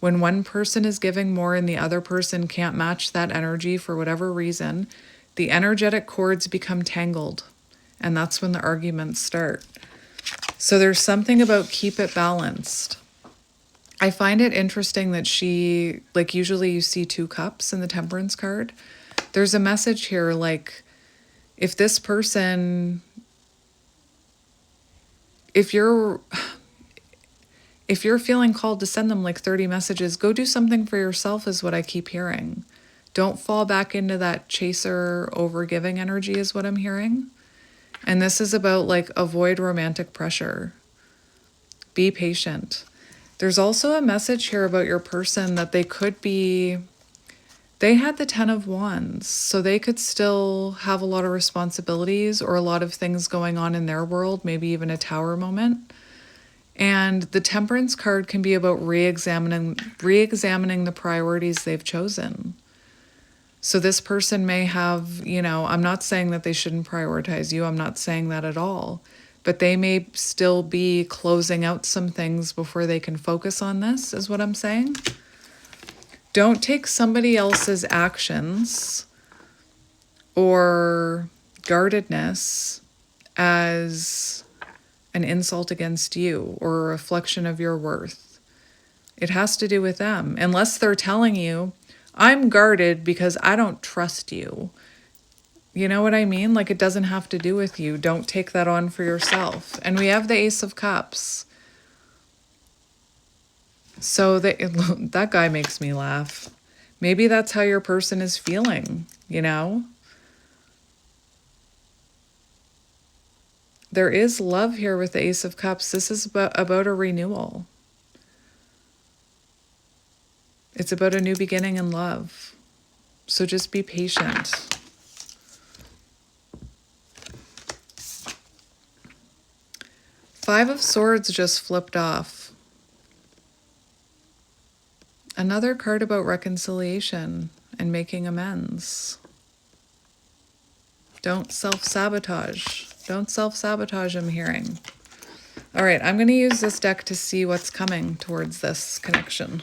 When one person is giving more and the other person can't match that energy for whatever reason, the energetic cords become tangled. And that's when the arguments start. So there's something about keep it balanced. I find it interesting that usually you see 2 cups in the Temperance card. There's a message here, if this person, if you're feeling called to send them 30 messages, go do something for yourself is what I keep hearing. Don't fall back into that chaser overgiving energy is what I'm hearing. And this is about avoid romantic pressure. Be patient. There's also a message here about your person that they had the 10 of Wands, so they could still have a lot of responsibilities or a lot of things going on in their world, maybe even a Tower moment. And the Temperance card can be about re-examining the priorities they've chosen. So this person may have, I'm not saying that they shouldn't prioritize you. I'm not saying that at all. But they may still be closing out some things before they can focus on this, is what I'm saying. Don't take somebody else's actions or guardedness as an insult against you or a reflection of your worth. It has to do with them. Unless they're telling you, I'm guarded because I don't trust you. You know what I mean? It doesn't have to do with you. Don't take that on for yourself. And we have the Ace of Cups. So that guy makes me laugh. Maybe that's how your person is feeling, There is love here with the Ace of Cups. This is about a renewal. It's about a new beginning in love. So just be patient. Five of Swords just flipped off. Another card about reconciliation and making amends. Don't self-sabotage. Don't self-sabotage, I'm hearing. All right, I'm going to use this deck to see what's coming towards this connection.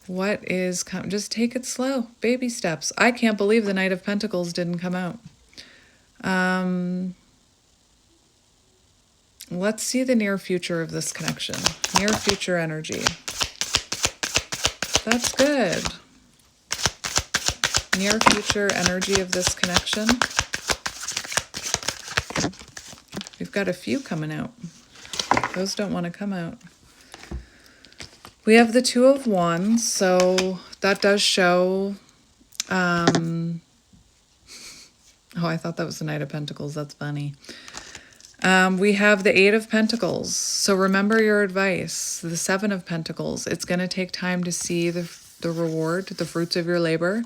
What is coming? Just take it slow. Baby steps. I can't believe the Knight of Pentacles didn't come out. Let's see the near future of this connection. Near future energy. That's good. Near future energy of this connection. We've got a few coming out. Those don't want to come out. We have the Two of Wands, so that does show... oh, I thought that was the Knight of Pentacles. That's funny. We have the Eight of Pentacles. So remember your advice. The Seven of Pentacles. It's going to take time to see the reward, the fruits of your labor.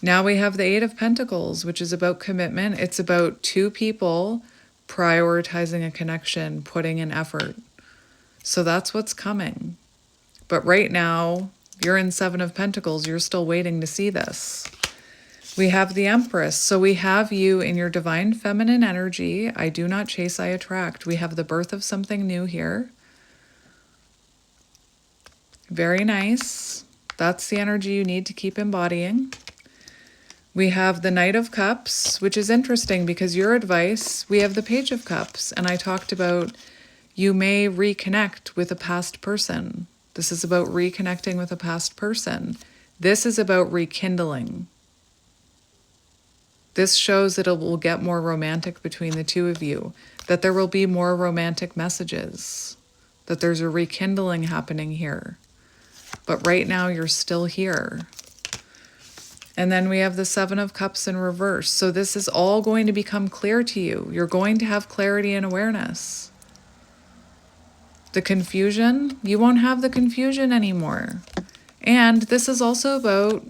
Now we have the Eight of Pentacles, which is about commitment. It's about two people prioritizing a connection, putting in effort. So that's what's coming. But right now, you're in Seven of Pentacles. You're still waiting to see this. We have the Empress. So we have you in your divine feminine energy. I do not chase, I attract. We have the birth of something new here. Very nice. That's the energy you need to keep embodying. We have the Knight of Cups, which is interesting because your advice, we have the Page of Cups. And I talked about you may reconnect with a past person. This is about reconnecting with a past person. This is about rekindling. This shows that it will get more romantic between the two of you, that there will be more romantic messages, that there's a rekindling happening here. But right now you're still here. And then we have the Seven of Cups in reverse. So this is all going to become clear to you. You're going to have clarity and awareness. The confusion, you won't have the confusion anymore. And this is also about,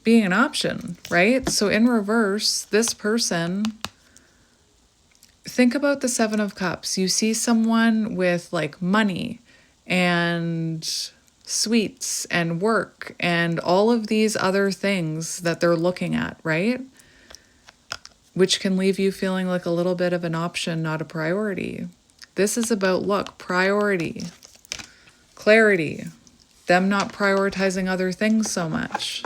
being an option, right? So in reverse, this person, think about the Seven of Cups. You see someone with like money and sweets and work and all of these other things that they're looking at, right? Which can leave you feeling like a little bit of an option, not a priority. This is about, look, priority, clarity, them not prioritizing other things so much.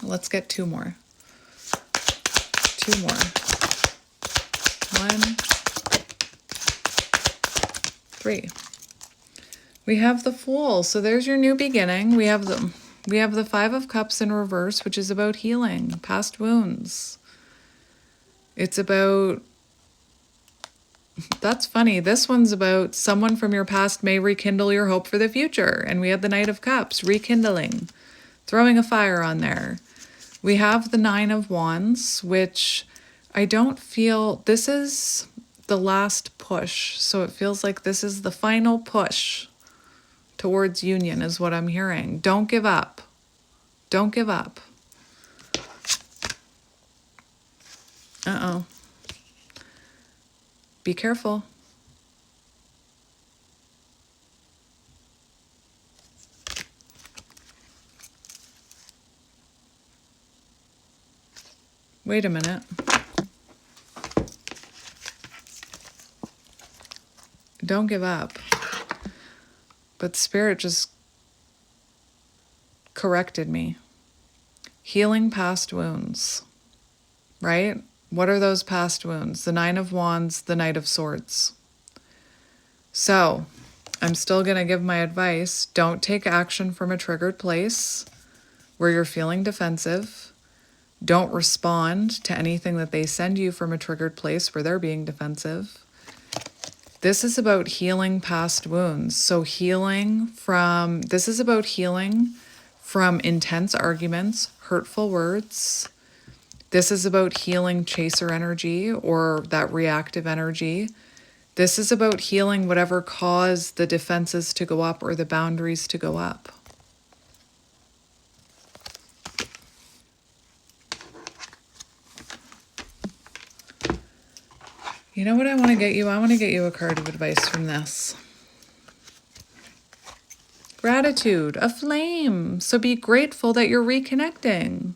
Let's get two more. Two more. 1, 3. We have the Fool. So there's your new beginning. We have the Five of Cups in reverse, which is about healing, past wounds. It's about, that's funny. This one's about someone from your past may rekindle your hope for the future. And we have the Knight of Cups, rekindling, throwing a fire on there. We have the Nine of Wands, which I don't feel, this is the last push. So it feels like this is the final push towards union is what I'm hearing. Don't give up. Don't give up. Uh-oh. Be careful. Wait a minute. Don't give up. But Spirit just corrected me. Healing past wounds, right? What are those past wounds? The Nine of Wands, the Knight of Swords. So, I'm still going to give my advice. Don't take action from a triggered place where you're feeling defensive. Don't respond to anything that they send you from a triggered place where they're being defensive. This is about healing past wounds. So this is about healing from intense arguments, hurtful words. This is about healing chaser energy or that reactive energy. This is about healing whatever caused the defenses to go up or the boundaries to go up. You know what I want to get you? I want to get you a card of advice from this. Gratitude, a flame. So be grateful that you're reconnecting.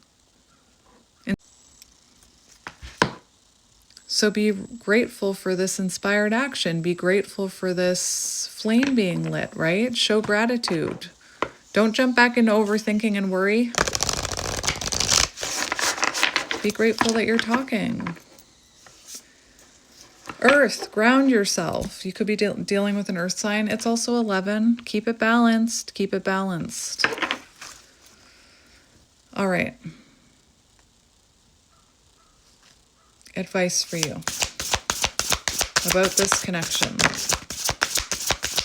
So be grateful for this inspired action. Be grateful for this flame being lit, right? Show gratitude. Don't jump back into overthinking and worry. Be grateful that you're talking. Earth, ground yourself. You could be dealing with an earth sign. It's also 11. Keep it balanced. Keep it balanced. All right. Advice for you about this connection.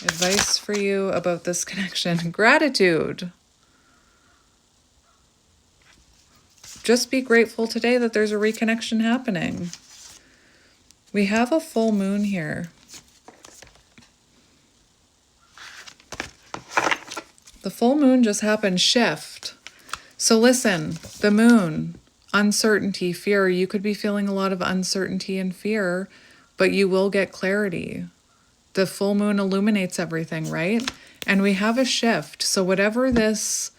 Advice for you about this connection. Gratitude. Just be grateful today that there's a reconnection happening. We have a full moon here. The full moon just happened. Shift. So listen, the moon, uncertainty, fear. You could be feeling a lot of uncertainty and fear, but you will get clarity. The full moon illuminates everything, right? And we have a shift. So whatever this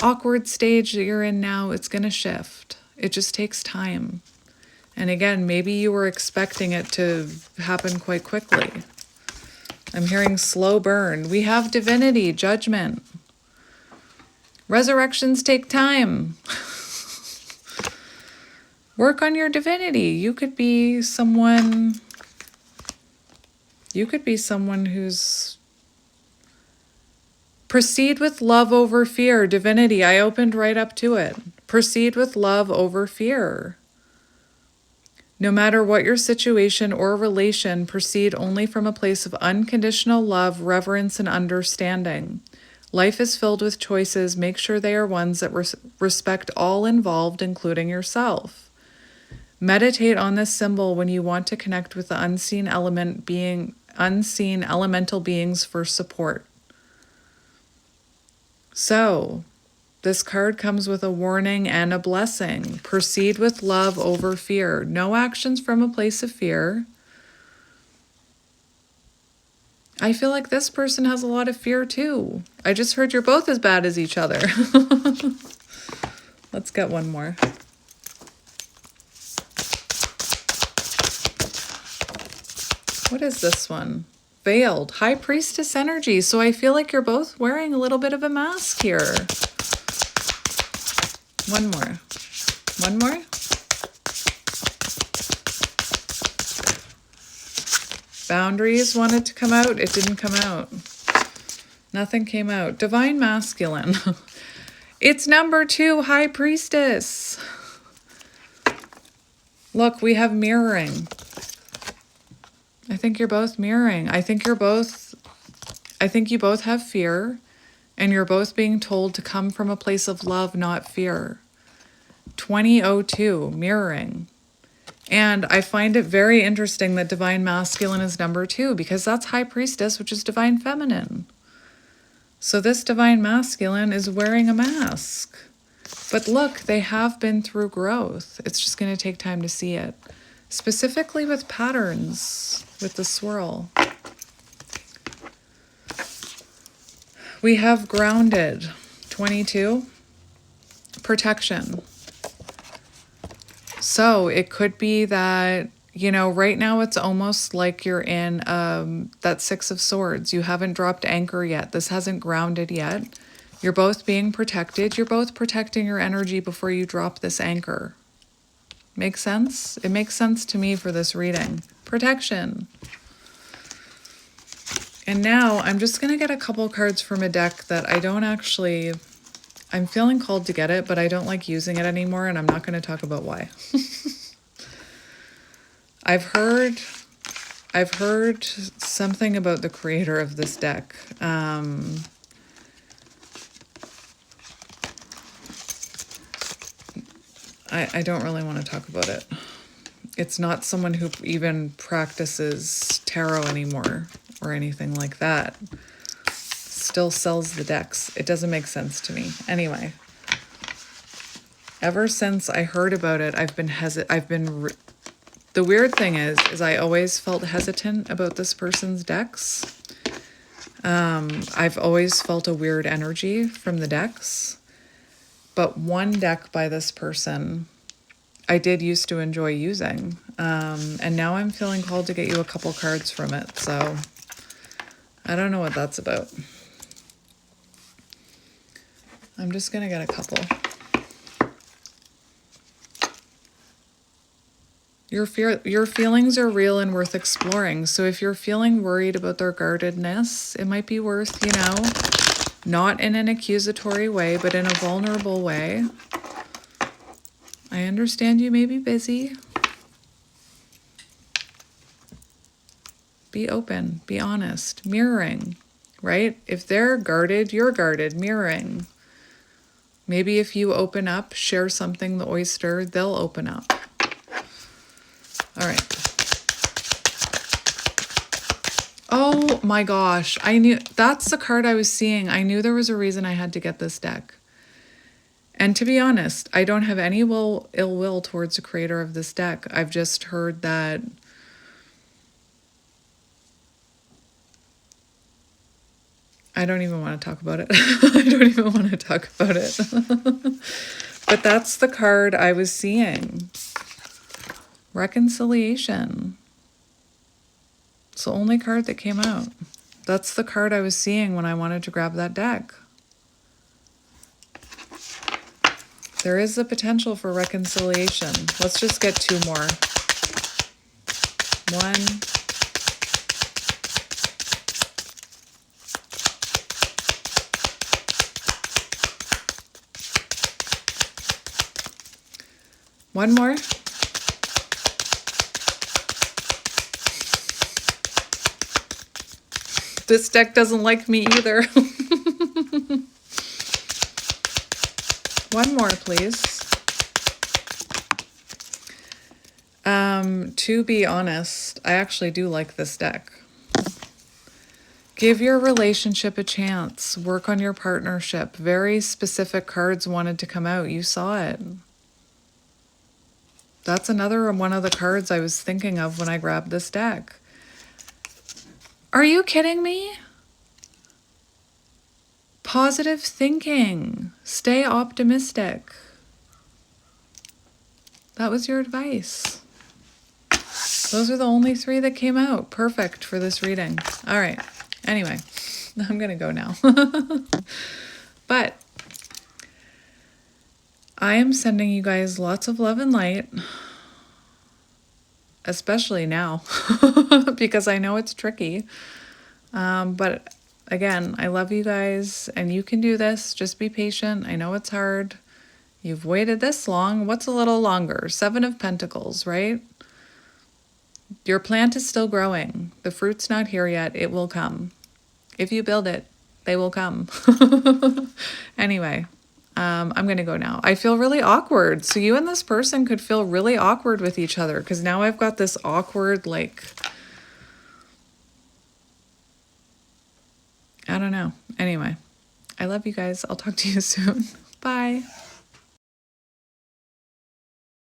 awkward stage that you're in now, it's going to shift. It just takes time. And again, maybe you were expecting it to happen quite quickly. I'm hearing slow burn. We have divinity, judgment. Resurrections take time. Work on your divinity. You could be someone who's proceed with love over fear. Divinity, I opened right up to it. Proceed with love over fear. No matter what your situation or relation, proceed only from a place of unconditional love, reverence, and understanding. Life is filled with choices. Make sure they are ones that respect all involved, including yourself. Meditate on this symbol when you want to connect with the unseen elemental beings for support. So, this card comes with a warning and a blessing. Proceed with love over fear. No actions from a place of fear. I feel like this person has a lot of fear too. I just heard you're both as bad as each other. Let's get one more. What is this one? Veiled. High Priestess energy. So I feel like you're both wearing a little bit of a mask here. One more. One more. Boundaries wanted to come out. It didn't come out. Nothing came out. Divine Masculine. It's number 2, High Priestess. Look, we have mirroring. I think you're both mirroring. I think you both have fear, and you're both being told to come from a place of love, not fear. 2002, mirroring. And I find it very interesting that Divine Masculine is number 2, because that's High Priestess, which is Divine Feminine. So this Divine Masculine is wearing a mask. But look, they have been through growth. It's just going to take time to see it. Specifically with patterns, with the swirl. We have grounded. 22, protection. So it could be that, right now it's almost like you're in that 6 of Swords. You haven't dropped anchor yet. This hasn't grounded yet. You're both being protected. You're both protecting your energy before you drop this anchor. Make sense? It makes sense to me for this reading. Protection. And now I'm just going to get a couple cards from a deck that I'm feeling called to get it, but I don't like using it anymore, and I'm not going to talk about why. I've heard something about the creator of this deck. I don't really want to talk about it. It's not someone who even practices tarot anymore or anything like that. Still sells the decks. It doesn't make sense to me. Anyway, ever since I heard about it, I've been The weird thing is I always felt hesitant about this person's decks. I've always felt a weird energy from the decks. But one deck by this person I did used to enjoy using. And now I'm feeling called to get you a couple cards from it. So I don't know what that's about. I'm just going to get a couple. Your feelings are real and worth exploring. So if you're feeling worried about their guardedness, it might be worth, not in an accusatory way, but in a vulnerable way. I understand you may be busy. Be open, be honest, mirroring, right? If they're guarded, you're guarded, mirroring. Maybe if you open up, share something, the oyster, they'll open up. All right. Oh my gosh. I knew that's the card I was seeing. I knew there was a reason I had to get this deck. And to be honest, I don't have any ill will towards the creator of this deck. I've just heard that I don't even want to talk about it. I don't even want to talk about it. But that's the card I was seeing. Reconciliation. It's the only card that came out. That's the card I was seeing when I wanted to grab that deck. There is the potential for reconciliation. Let's just get two more. One. One more. This deck doesn't like me either. One more, please. To be honest, I actually do like this deck. Give your relationship a chance. Work on your partnership. Very specific cards wanted to come out. You saw it. That's another one of the cards I was thinking of when I grabbed this deck. Are you kidding me? Positive thinking. Stay optimistic. That was your advice. Those are the only three that came out. Perfect for this reading. All right. Anyway, I'm going to go now. But I am sending you guys lots of love and light, especially now, because I know it's tricky. But again, I love you guys, and you can do this. Just be patient. I know it's hard. You've waited this long. What's a little longer? 7 of Pentacles, right? Your plant is still growing. The fruit's not here yet. It will come. If you build it, they will come. Anyway, I'm going to go now. I feel really awkward. So you and this person could feel really awkward with each other, because now I've got this awkward, like, I don't know. Anyway, I love you guys. I'll talk to you soon. Bye.